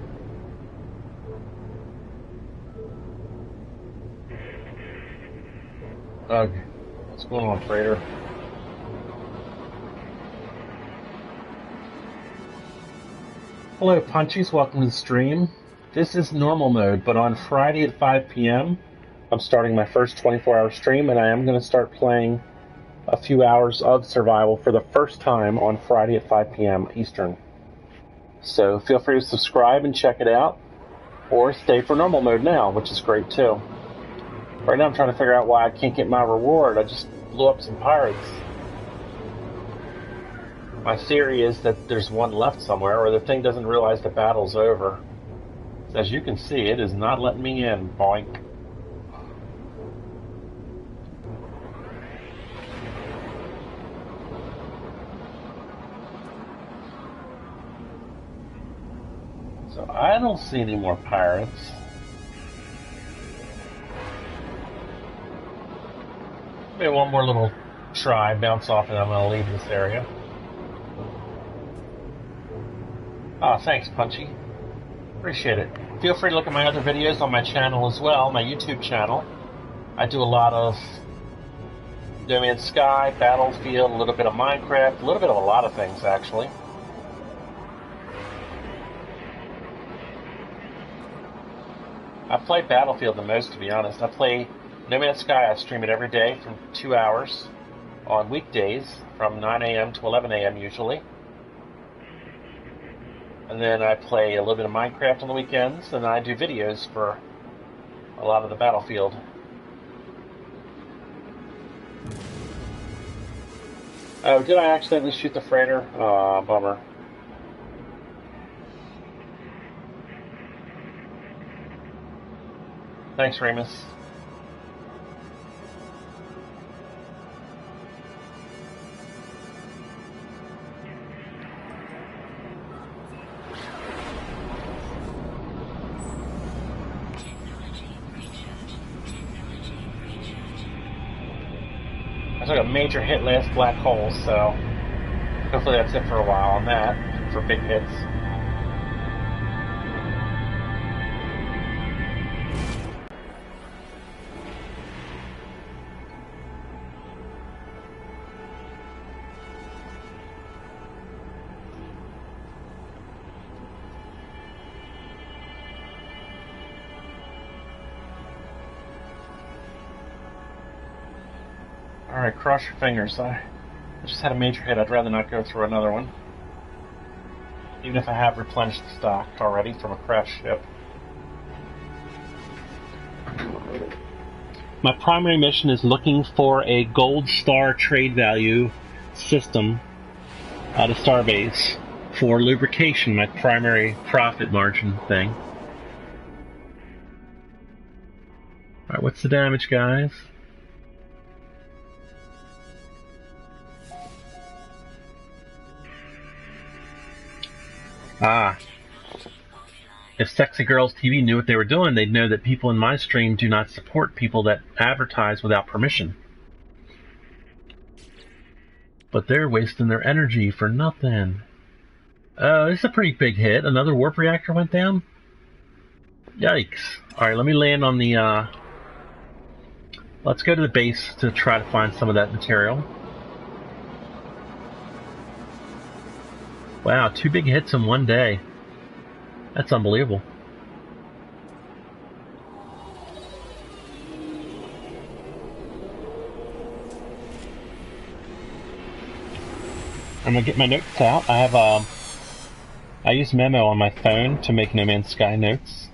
Okay. What's going on, freighter? Hello, Punchies. Welcome to the stream. This is normal mode, but on Friday at 5 p.m., I'm starting my first 24-hour stream, and I am going to start playing a few hours of survival for the first time on Friday at 5 p.m. Eastern. So feel free to subscribe and check it out, or stay for normal mode now, which is great too. Right now I'm trying to figure out why I can't get my reward. I just blew up some pirates. My theory is that there's one left somewhere, or the thing doesn't realize the battle's over. As you can see, it is not letting me in. Boink. So I don't see any more pirates. Maybe one more little try, bounce off, and I'm going to leave this area. Ah, thanks, Punchy. Appreciate it. Feel free to look at my other videos on my channel as well, my YouTube channel. I do a lot of No Man's Sky, Battlefield, a little bit of Minecraft, a little bit of a lot of things, actually. I play Battlefield the most, to be honest. I play No Man's Sky. I stream it every day for 2 hours on weekdays from 9 a.m. to 11 a.m. usually. And then I play a little bit of Minecraft on the weekends, and I do videos for a lot of the Battlefield. Oh, did I accidentally shoot the freighter? Aw, bummer. Thanks, Remus. I took a major hit last black hole, so hopefully that's it for a while on that, for big hits. Alright, cross your fingers. I just had a major hit. I'd rather not go through another one. Even if I have replenished the stock already from a crash ship. My primary mission is looking for a gold star trade value system at a starbase for lubrication, my primary profit margin thing. Alright, what's the damage, guys? Ah. If Sexy Girls TV knew what they were doing, they'd know that people in my stream do not support people that advertise without permission. But they're wasting their energy for nothing. Oh, this is a pretty big hit. Another warp reactor went down? Yikes. Alright, let me land on the, let's go to the base to try to find some of that material. Wow, 2 big hits in one day. That's unbelievable. I'm gonna get my notes out. I have I use Memo on my phone to make No Man's Sky notes.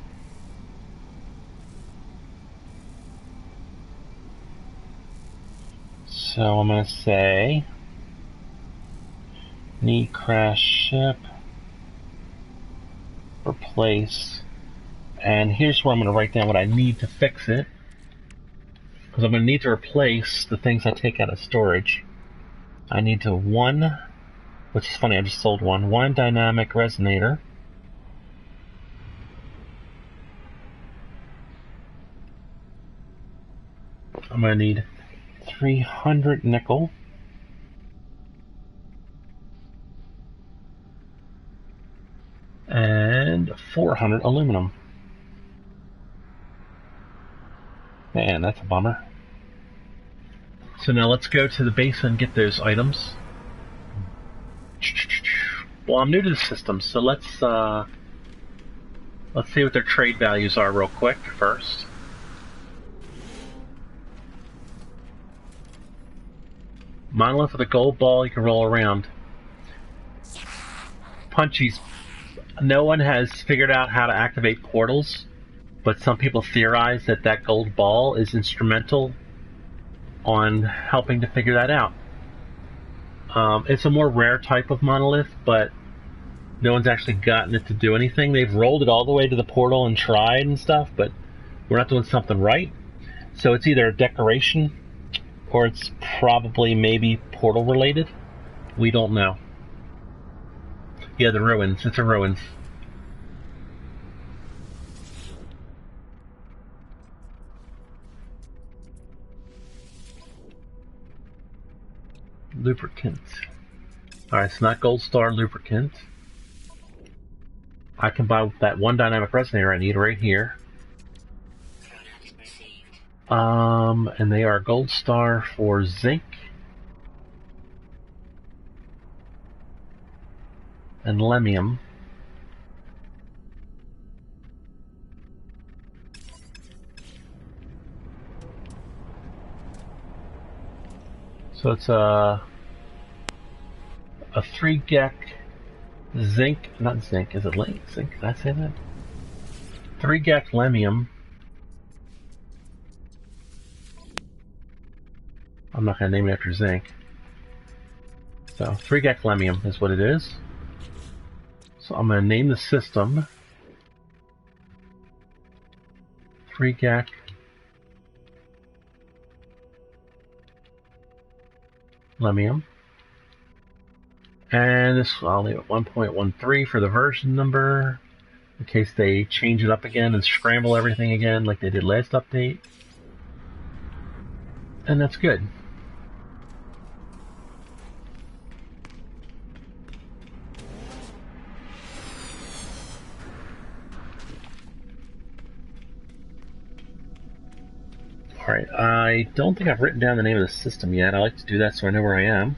So I'm gonna say need crash ship, replace, and here's where I'm going to write down what I need to fix it, because I'm going to need to replace the things I take out of storage. I need to which is funny, I just sold one dynamic resonator. I'm going to need 300 nickel. And 400 aluminum. Man, that's a bummer. So now let's go to the base and get those items. Well, I'm new to the system, so let's see what their trade values are real quick first. Monolith with a gold ball you can roll around. Punchies. No one has figured out how to activate portals, but some people theorize that that gold ball is instrumental on helping to figure that out. It's a more rare type of monolith, but no one's actually gotten it to do anything. They've rolled it all the way to the portal and tried and stuff, but we're not doing something right. So it's either a decoration or it's probably maybe portal related. We don't know. Yeah, the ruins. It's a ruins. Lubricant. Alright, it's not gold star lubricant. I can buy that one dynamic resonator I need right here. And they are gold star for zinc and lemium. So it's a 3-gek zinc, not zinc, is it zinc? Did I say that? 3-gek lemium. I'm not going to name it after zinc. So 3-gek lemium is what it is. So I'm going to name the system 3-gek lemium. And this, I'll leave it 1.13 for the version number, in case they change it up again and scramble everything again like they did last update. And that's good. Alright, I don't think I've written down the name of the system yet. I like to do that so I know where I am.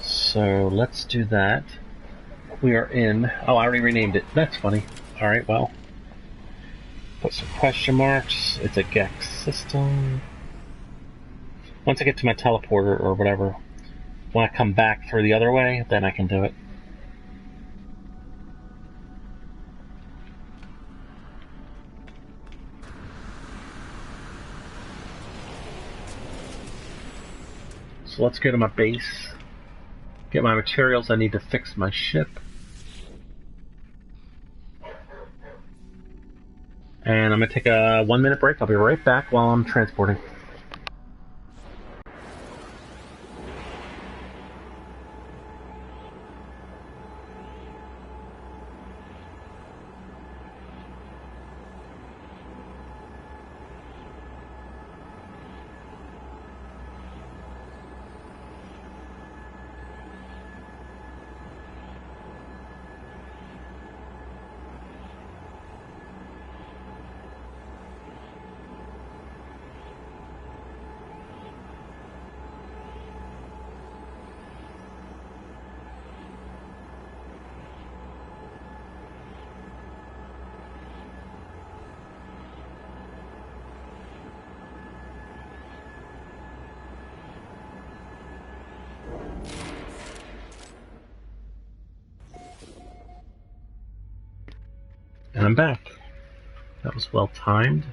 So let's do that. We are in... Oh, I already renamed it. That's funny. Alright, well. Put some question marks. It's a Gex system. Once I get to my teleporter or whatever, when I come back through the other way, then I can do it. So let's go to my base. Get my materials I need to fix my ship. And I'm going to take a 1-minute break. I'll be right back while I'm transporting. And I'm back. That was well timed.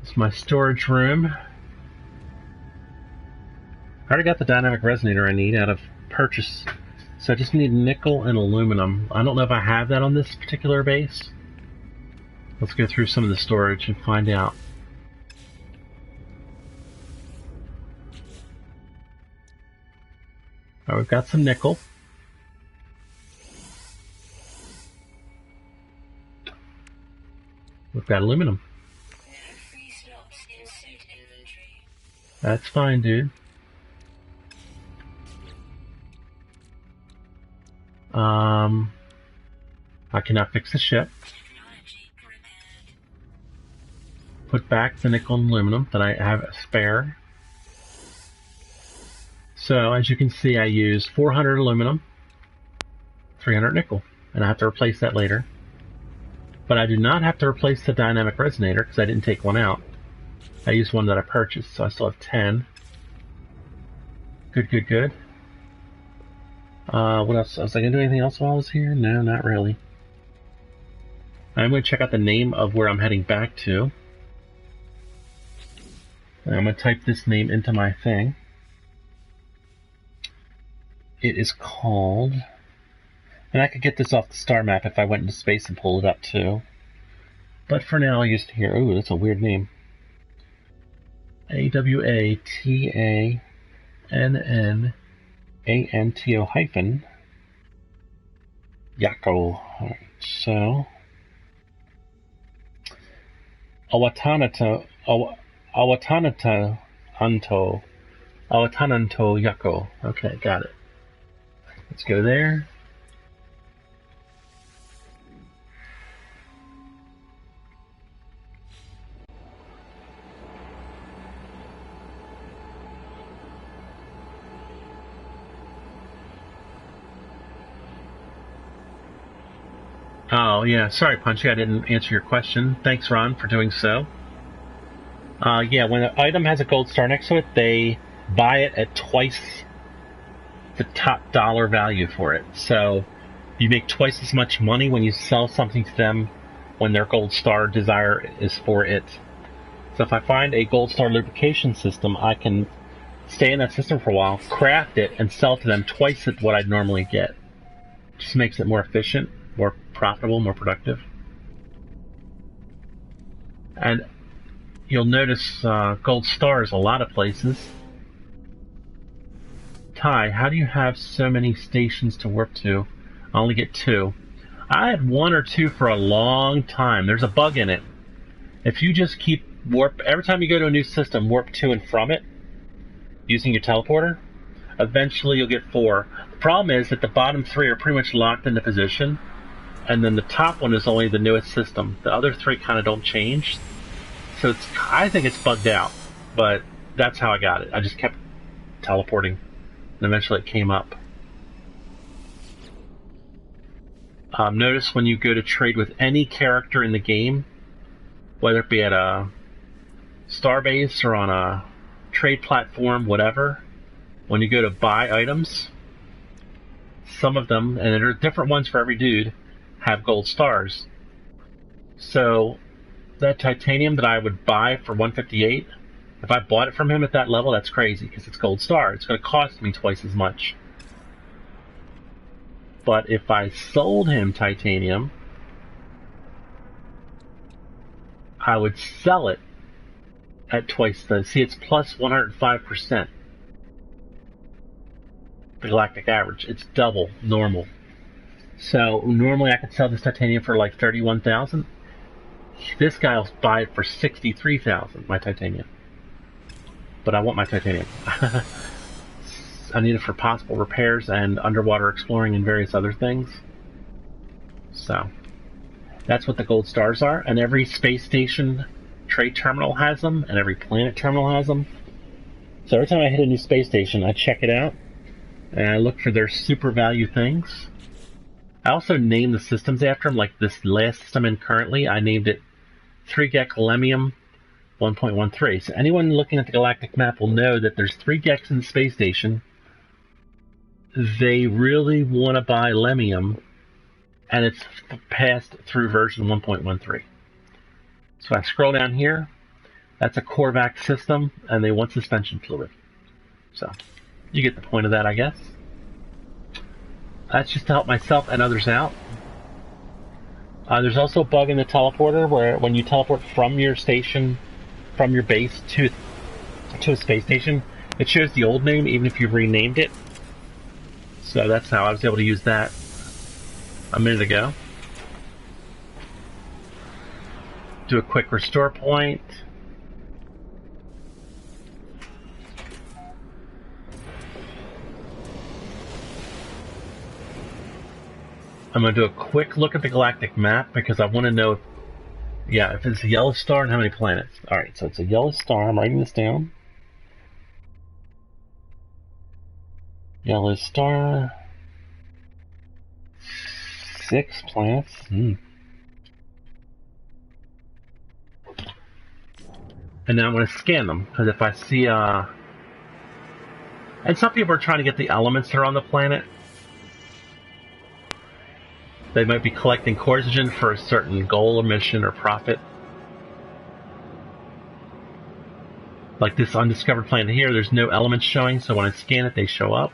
It's my storage room. I already got the dynamic resonator I need out of purchase. So I just need nickel and aluminum. I don't know if I have that on this particular base. Let's go through some of the storage and find out. Alright, we've got some nickel. We've got aluminum. That's fine, dude. I cannot fix the ship. Technology prepared. Put back the nickel and aluminum that I have a spare. So as you can see, I use 400 aluminum, 300 nickel, and I have to replace that later. But I do not have to replace the dynamic resonator because I didn't take one out. I used one that I purchased, so I still have 10. Good, good, good. What else? Was I going to do anything else while I was here? No, not really. I'm going to check out the name of where I'm heading back to. And I'm going to type this name into my thing. It is called... And I could get this off the star map if I went into space and pull it up too. But for now, I used to hear... Ooh, that's a weird name. AWATANNANTO hyphen Yako. Alright, so... Awatananto Yako. Okay, got it. Let's go there. Oh, yeah. Sorry, Punchy, I didn't answer your question. Thanks, Ron, for doing so. Yeah, when an item has a gold star next to it, they buy it at twice the top dollar value for it. So you make twice as much money when you sell something to them when their gold star desire is for it. So if I find a gold star lubrication system, I can stay in that system for a while, craft it, and sell to them twice at what I'd normally get. Just makes it more efficient, more profitable, more productive. And you'll notice gold stars a lot of places. Ty, how do you have so many stations to warp to? I only get 2. I had 1 or 2 for a long time. There's a bug in it. If you just keep warp, every time you go to a new system, warp to and from it, using your teleporter, eventually you'll get 4. The problem is that the bottom 3 are pretty much locked into position, and then the top one is only the newest system. The other 3 kind of don't change. So I think it's bugged out, but that's how I got it. I just kept teleporting, and eventually it came up. Notice when you go to trade with any character in the game, whether it be at a starbase or on a trade platform, whatever, when you go to buy items, some of them, and there are different ones for every dude, have gold stars. So that titanium that I would buy for 158, if I bought it from him at that level, that's crazy because it's gold star. It's going to cost me twice as much. But if I sold him titanium, I would sell it at twice the... See, it's plus 105%. The galactic average. It's double normal. So normally I could sell this titanium for like 31,000. This guy will buy it for 63,000, my titanium. But I want my titanium. I need it for possible repairs and underwater exploring and various other things. So that's what the gold stars are. And every space station trade terminal has them, and every planet terminal has them. So every time I hit a new space station, I check it out, and I look for their super value things. I also name the systems after them, like this last system in currently, I named it 3-Gek Lemium 1.13. So anyone looking at the galactic map will know that there's 3 Geks in the space station. They really want to buy Lemium, and it's passed through version 1.13. So I scroll down here, that's a Korvac system, and they want suspension fluid. So you get the point of that, I guess. That's just to help myself and others out. There's also a bug in the teleporter where when you teleport from your station, from your base to a space station, it shows the old name even if you've renamed it. So that's how I was able to use that a minute ago. Do a quick restore point. I'm going to do a quick look at the galactic map because I want to know if it's a yellow star and how many planets. Alright, so it's a yellow star. I'm writing this down. Yellow star. 6 planets. And now I'm going to scan them because if I see and some people are trying to get the elements that are on the planet. They might be collecting cortigen for a certain goal or mission or profit. Like this undiscovered planet here, there's no elements showing, so when I scan it, they show up.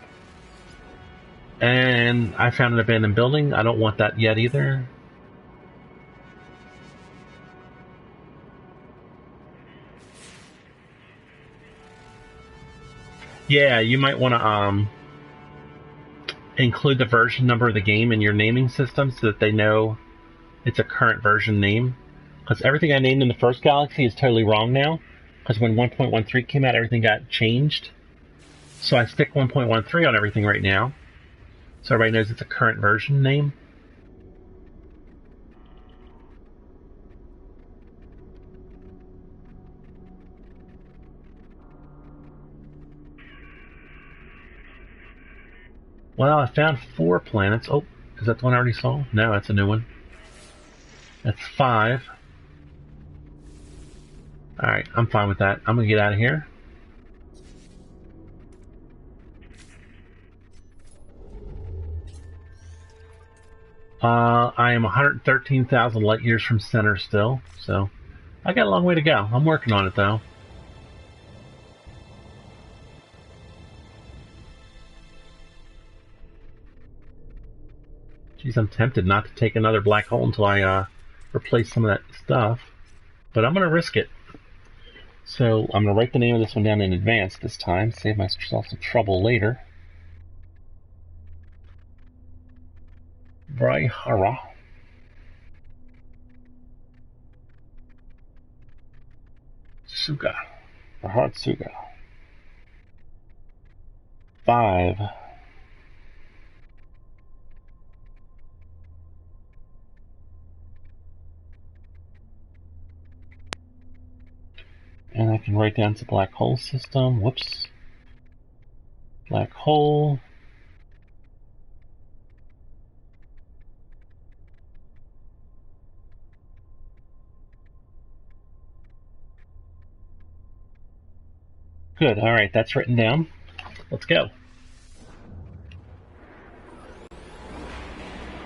And I found an abandoned building. I don't want that yet either. Yeah, you might want to include the version number of the game in your naming system so that they know it's a current version name. Because everything I named in the first galaxy is totally wrong now. Because when 1.13 came out, everything got changed. So I stick 1.13 on everything right now. So everybody knows it's a current version name. Well, I found 4 planets. Oh, is that the one I already saw? No, that's a new one. That's 5. Alright, I'm fine with that. I'm going to get out of here. I am 113,000 light years from center still, so I got a long way to go. I'm working on it, though. Geez, I'm tempted not to take another black hole until I replace some of that stuff, but I'm going to risk it. So I'm going to write the name of this one down in advance this time, save myself some trouble later. Vrihara. Suga. Suga. 5. And I can write down the black hole system. Whoops. Black hole. Good. All right, that's written down. Let's go.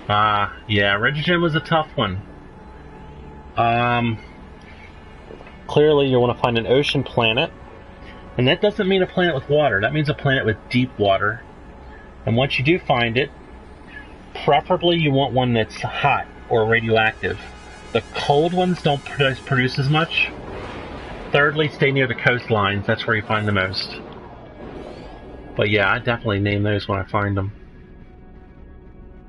Yeah, Regigen was a tough one. Clearly you want to find an ocean planet. And that doesn't mean a planet with water. That means a planet with deep water. And once you do find it, preferably you want one that's hot or radioactive. The cold ones don't produce as much. Thirdly, stay near the coastlines. That's where you find the most. But yeah, I definitely name those when I find them.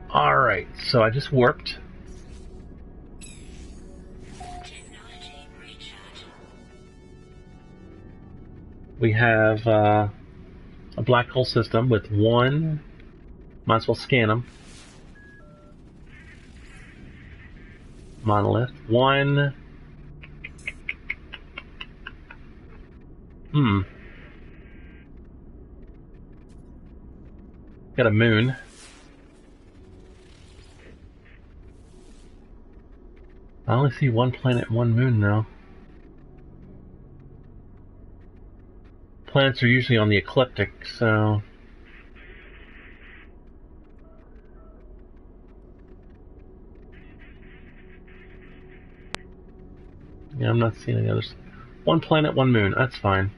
Alright, so I just warped. Technology recharge. We have a black hole system with 1. Might as well scan them. Monolith. 1. Got a moon. I only see 1 planet and 1 moon now. Planets are usually on the ecliptic, so... yeah, I'm not seeing any others. 1 planet, 1 moon. That's fine.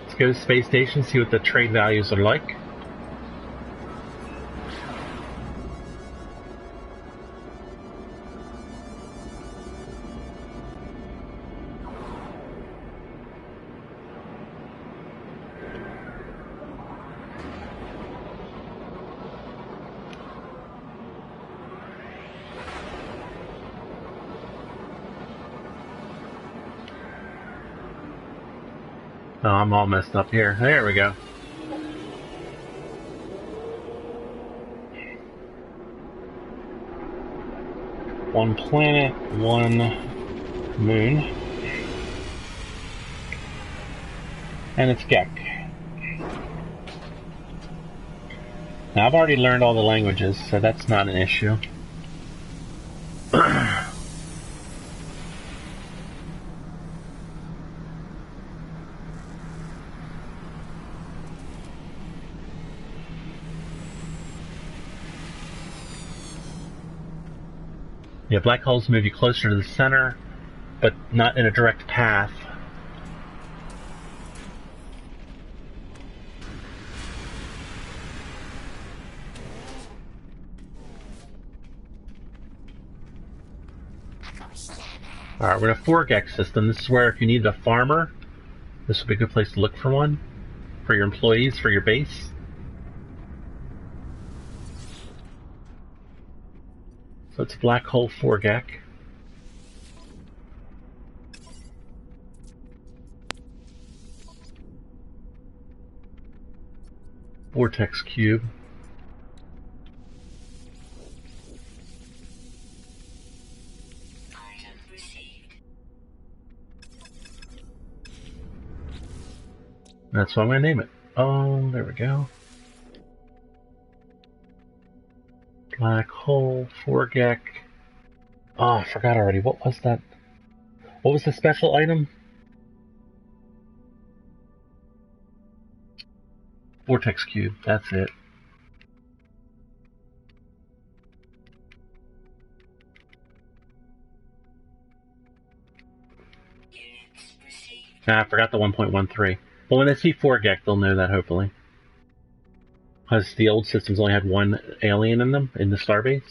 Let's go to the space station, see what the trade values are like. Oh, I'm all messed up here. There we go. One planet, one moon. And it's Gek. Now, I've already learned all the languages, so that's not an issue. Yeah, black holes move you closer to the center, but not in a direct path. Alright, we're in a 4GEX system. This is where if you needed a farmer, this would be a good place to look for one. For your employees, for your base. So it's black hole 4GEC. Vortex cube. That's what I'm going to name it. Oh, there we go. Black hole, 4GEC. Oh, I forgot already. What was that? What was the special item? Vortex cube. That's it. I forgot the 1.13. But when they see 4GEC, they'll know that, hopefully. Because the old systems only had one alien in them, in the starbase.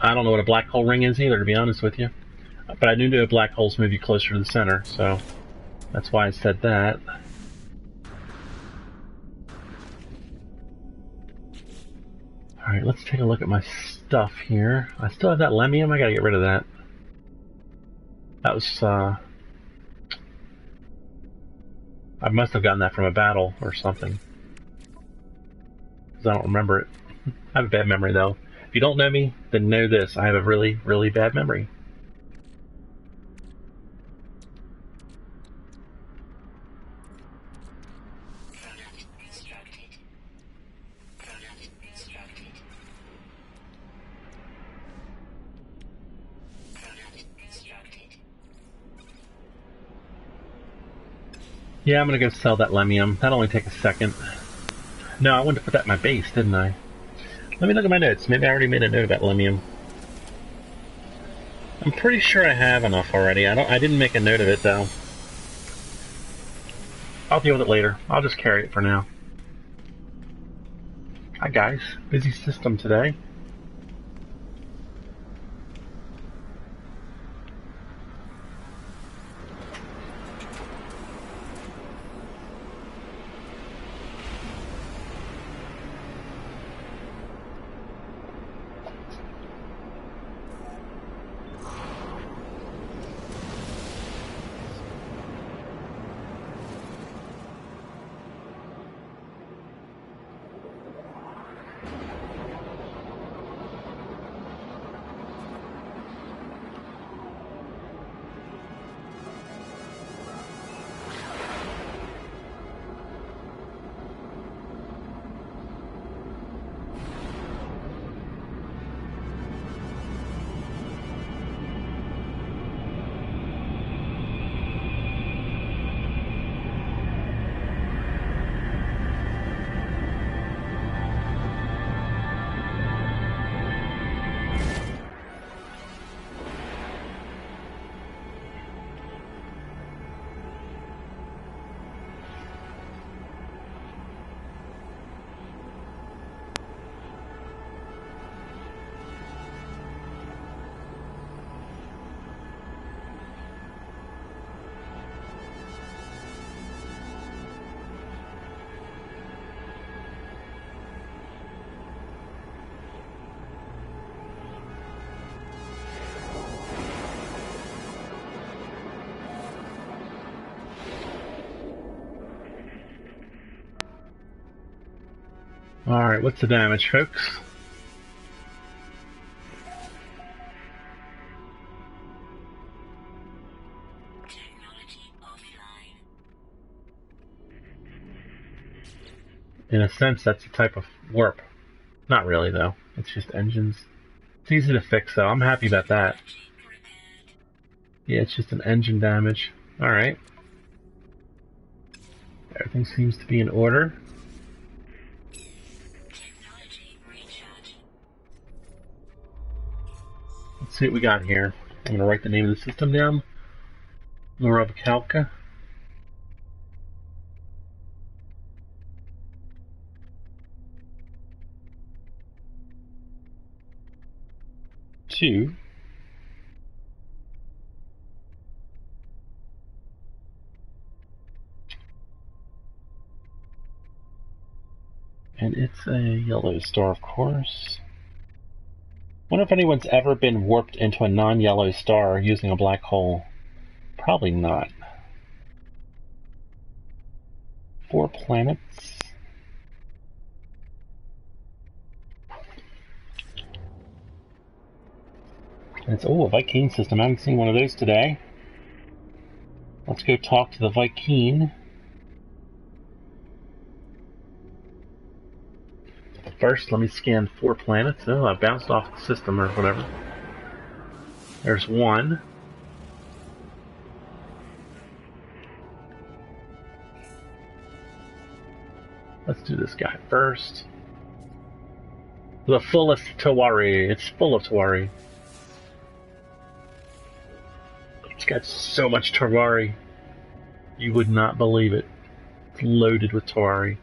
I don't know what a black hole ring is either, to be honest with you. But I knew that black holes move you closer to the center, so that's why I said that. Alright, let's take a look at my stuff here. I still have that lemium, I gotta get rid of that. That was, I must have gotten that from a battle or something. Because I don't remember it. I have a bad memory, though. If you don't know me, then know this. I have a really, really bad memory. Yeah, I'm gonna go sell that lemium. That'll only take a second. No, I wanted to put that in my base, didn't I? Let me look at my notes. Maybe I already made a note about lemium. I'm pretty sure I have enough already. I didn't make a note of it, though. I'll deal with it later. I'll just carry it for now. Hi, guys. Busy system today. Alright, what's the damage, folks? Technology offline. In a sense, that's a type of warp. Not really, though. It's just engines. It's easy to fix, though. I'm happy about that. Technology repaired. Yeah, it's just an engine damage. Alright. Everything seems to be in order. Technology recharge. Let's see what we got here. I'm going to write the name of the system down. Norubicalca. Two. And it's a yellow star, of course. Wonder if anyone's ever been warped into a non-yellow star using a black hole. Probably not. 4 planets. And it's, oh, a Viking system. I haven't seen one of those today. Let's go talk to the Viking. First, let me scan 4 planets. Oh, I bounced off the system or whatever. There's one. Let's do this guy first. The fullest Tawari. It's full of Tawari. It's got so much Tawari. You would not believe it. It's loaded with Tawari.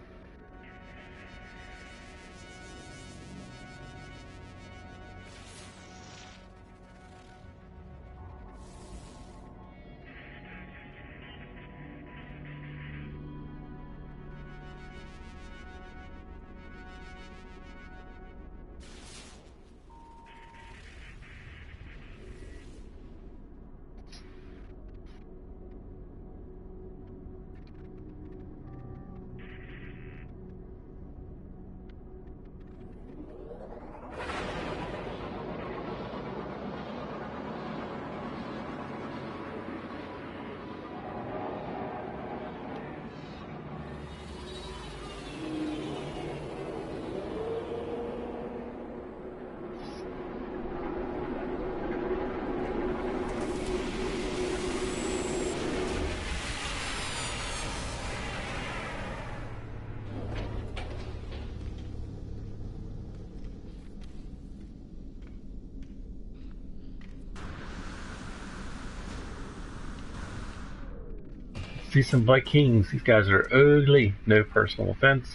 See some Vikings. These guys are ugly. No personal offense.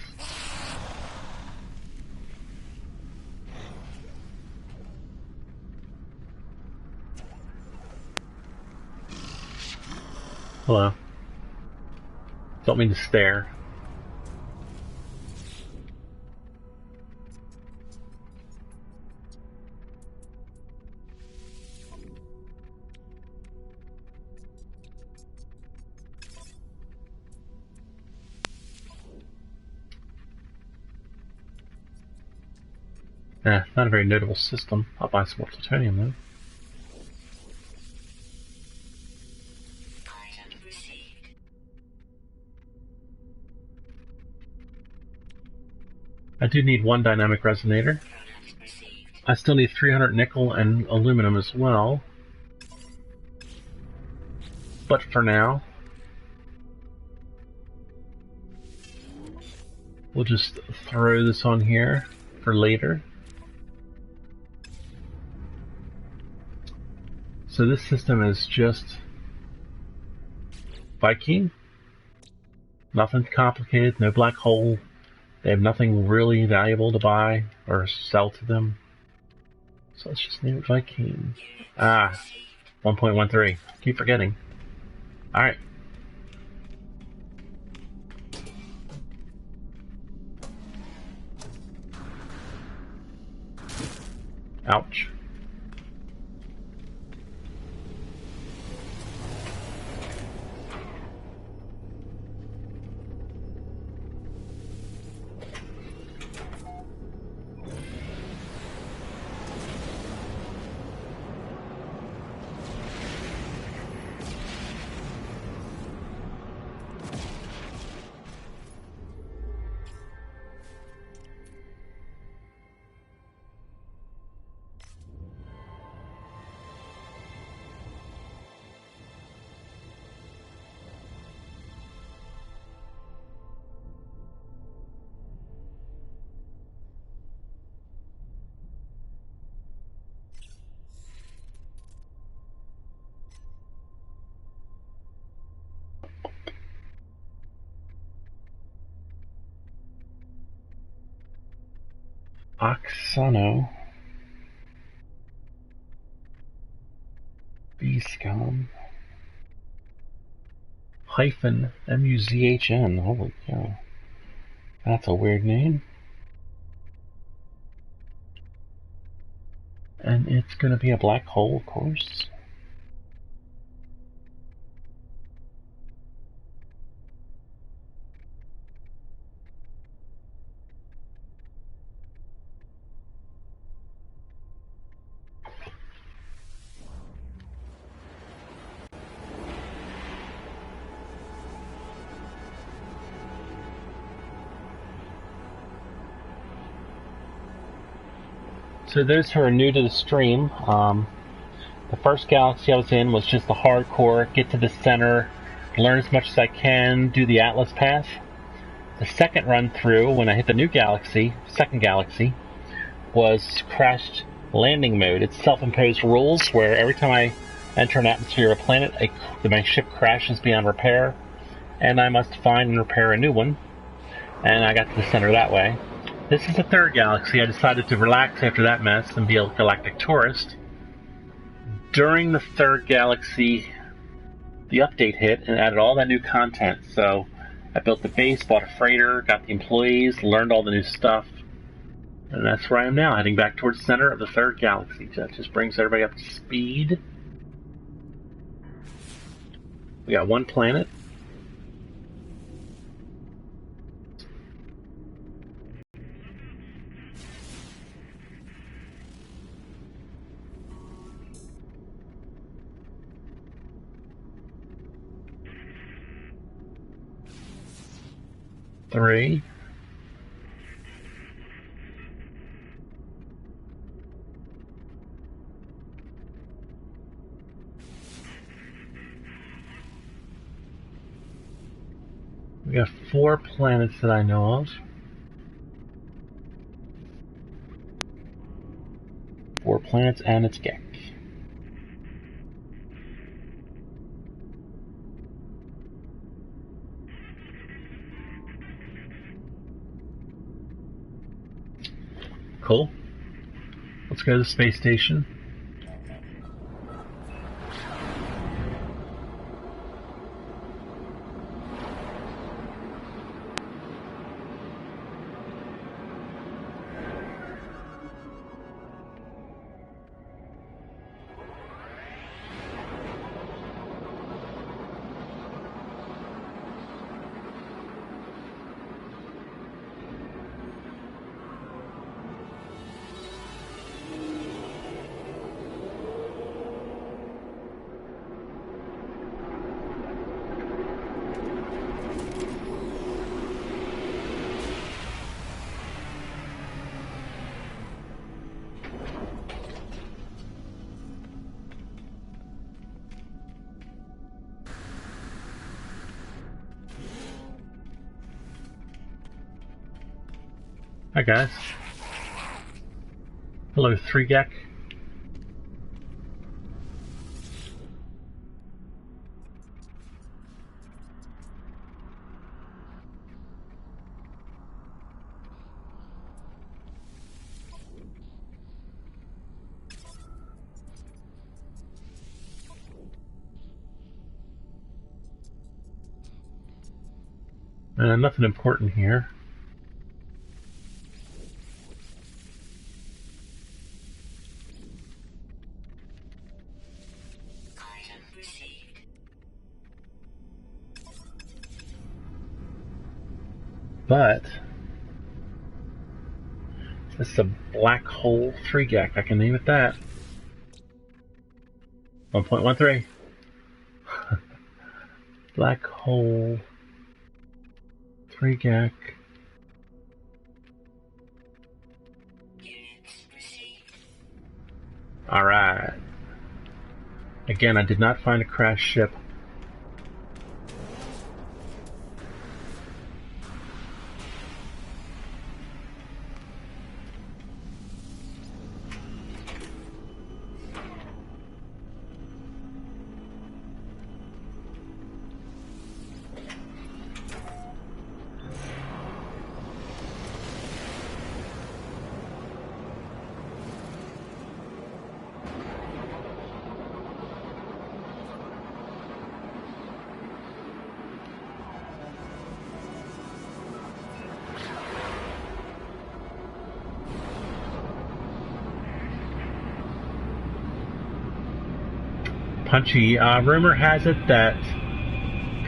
Hello. Don't mean to stare. Not a very notable system. I'll buy some more plutonium though. Item received. I do need 1 dynamic resonator. Product received. I still need 300 nickel and aluminum as well. But for now, we'll just throw this on here for later. So this system is just Viking. Nothing complicated, no black hole. They have nothing really valuable to buy or sell to them. So let's just name it Viking. Ah, 1.13. Keep forgetting. Alright. Ouch. Oxano. B-scum. Hyphen M-U-Z-H-N. Holy cow. That's a weird name. And it's going to be a black hole, of course. So those who are new to the stream, the first galaxy I was in was just the hardcore, get to the center, learn as much as I can, do the Atlas path. The second run through, when I hit the new galaxy, second galaxy, was crashed landing mode. It's self-imposed rules where every time I enter an atmosphere of a planet, my ship crashes beyond repair, and I must find and repair a new one. And I got to the center that way. This is the third galaxy. I decided to relax after that mess and be a galactic tourist. During the third galaxy, the update hit and added all that new content. So I built the base, bought a freighter, got the employees, learned all the new stuff. And that's where I am now, heading back towards the center of the third galaxy. That just brings everybody up to speed. We got one planet. Three. We got 4 planets that I know of. 4 planets and its Gek. Cool. Let's go to the space station. Hi guys. Hello, 3Gek. Nothing important here. Item received. But this is a black hole 3Gek. I can name it that. 1.13. Black hole 3Gek. Units received. Alright. Again, I did not find a crashed ship. Punchy. Rumor has it that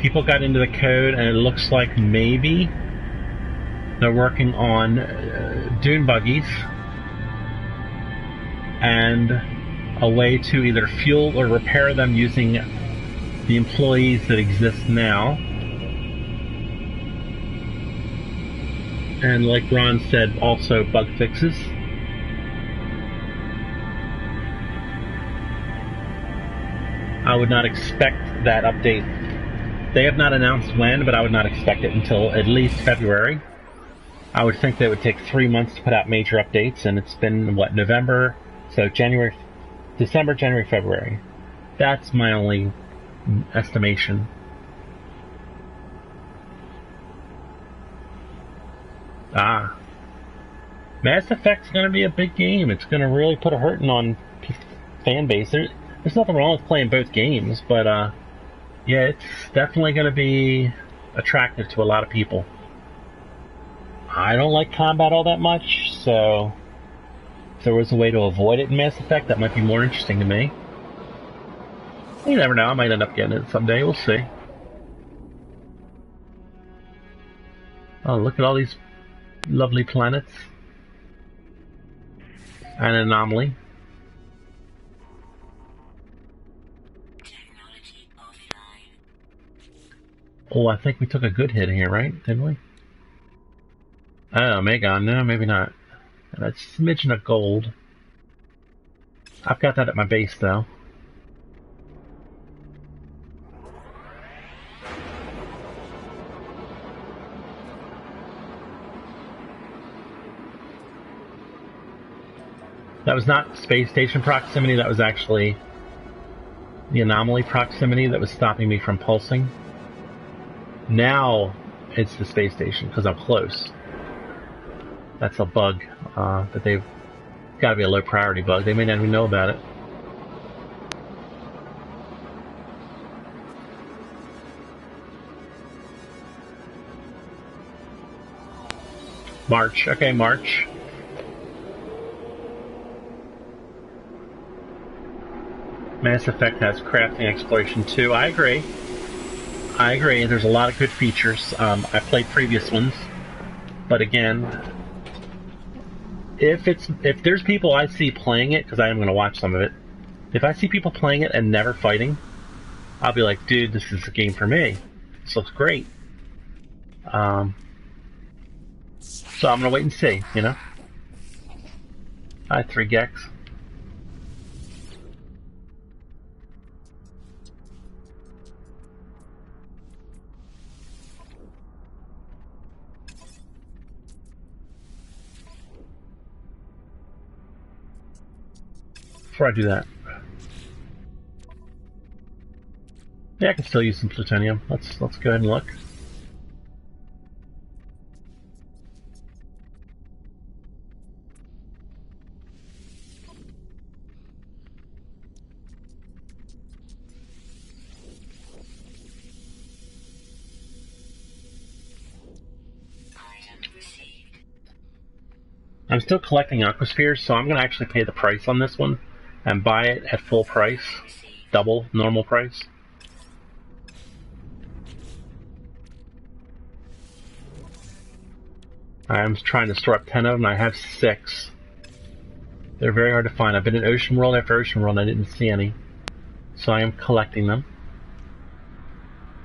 people got into the code, and it looks like maybe they're working on dune buggies and a way to either fuel or repair them using the employees that exist now. And like Ron said, also bug fixes. I would not expect that update. They have not announced when, but I would not expect it until at least February. I would think that it would take 3 months to put out major updates, and it's been, what, November? So December, January, February. That's my only estimation. Mass Effect's going to be a big game. It's going to really put a hurting on fan base. There's nothing wrong with playing both games, but yeah, it's definitely going to be attractive to a lot of people. I don't like combat all that much, so if there was a way to avoid it in Mass Effect, that might be more interesting to me. You never know, I might end up getting it someday, we'll see. Oh, look at all these lovely planets. An anomaly. Technology offline. Oh, I think we took a good hit here, right? Didn't we? Oh, Megon. No, maybe not. That's a smidgen of gold. I've got that at my base, though. That was not space station proximity, that was actually the anomaly proximity that was stopping me from pulsing. Now it's the space station, because I'm close. That's a bug that they've got to be a low priority bug. They may not even know about it. March. Okay, March. Mass Effect has crafting exploration too. I agree. There's a lot of good features. I played previous ones, but again, if there's people I see playing it, because I am going to watch some of it, if I see people playing it and never fighting, I'll be like, dude, this is a game for me. This looks great. So I'm going to wait and see, you know? Alright, 3 Gex. Before I do that, yeah, I can still use some plutonium. Let's go ahead and look. I'm still collecting aquaspheres, so I'm going to actually pay the price on this one and buy it at full price, double normal price. I'm trying to store up 10 of them. I have 6. They're very hard to find. I've been in Ocean World after Ocean World and I didn't see any. So I am collecting them.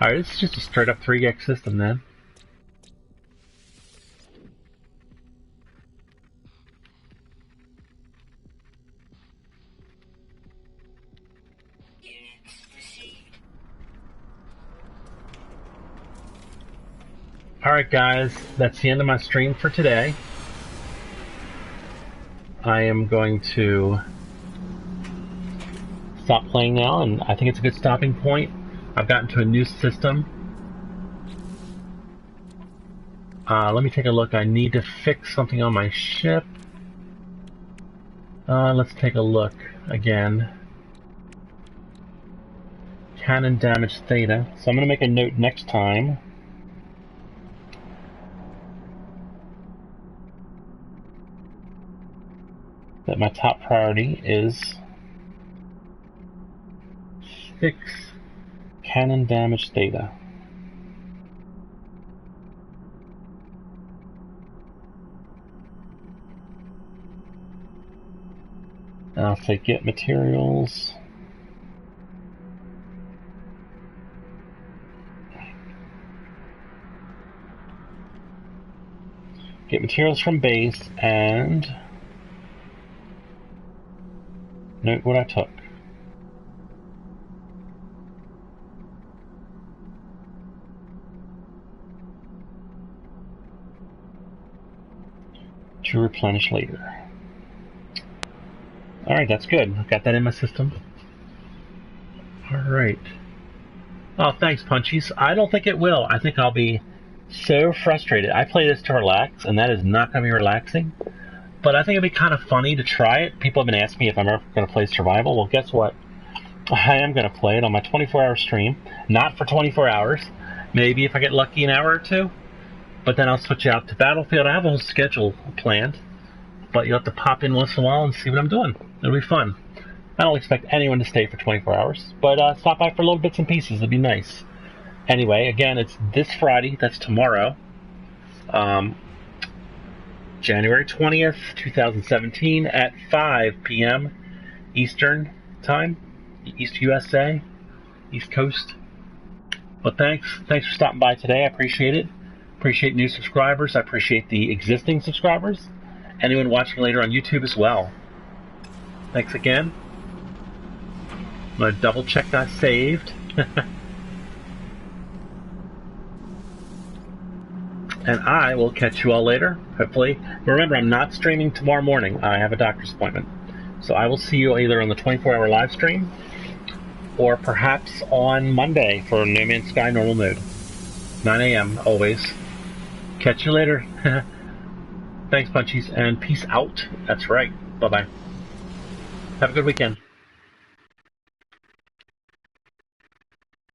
Alright, this is just a straight up 3X system then. Alright guys, that's the end of my stream for today. I am going to stop playing now, and I think it's a good stopping point. I've gotten to a new system. Let me take a look. I need to fix something on my ship. Let's take a look again. Cannon damage theta. So I'm going to make a note next time. That my top priority is Fix cannon damage data. I'll say get materials. Get materials from base and note what I took. To replenish later. Alright, that's good. I've got that in my system. Alright. Oh, thanks, Punchies. I don't think it will. I think I'll be so frustrated. I play this to relax, and that is not going to be relaxing. But I think it'd be kind of funny to try it. People have been asking me if I'm ever going to play survival. Well, guess what? I am going to play it on my 24-hour stream. Not for 24 hours. Maybe if I get lucky an hour or two. But then I'll switch out to Battlefield. I have a whole schedule planned. But you'll have to pop in once in a while and see what I'm doing. It'll be fun. I don't expect anyone to stay for 24 hours. But stop by for little bits and pieces. It'd be nice. Anyway, again, it's this Friday. That's tomorrow. January 20th, 2017 at 5 p.m. Eastern Time. East USA. East Coast. But thanks for stopping by today. I appreciate it. Appreciate new subscribers. I appreciate the existing subscribers. Anyone watching later on YouTube as well. Thanks again. I'm going to double check that saved. And I will catch you all later, hopefully. Remember, I'm not streaming tomorrow morning. I have a doctor's appointment. So I will see you either on the 24-hour live stream or perhaps on Monday for No Man's Sky normal mode. 9 a.m. always. Catch you later. Thanks, Punchies, and peace out. That's right. Bye-bye. Have a good weekend.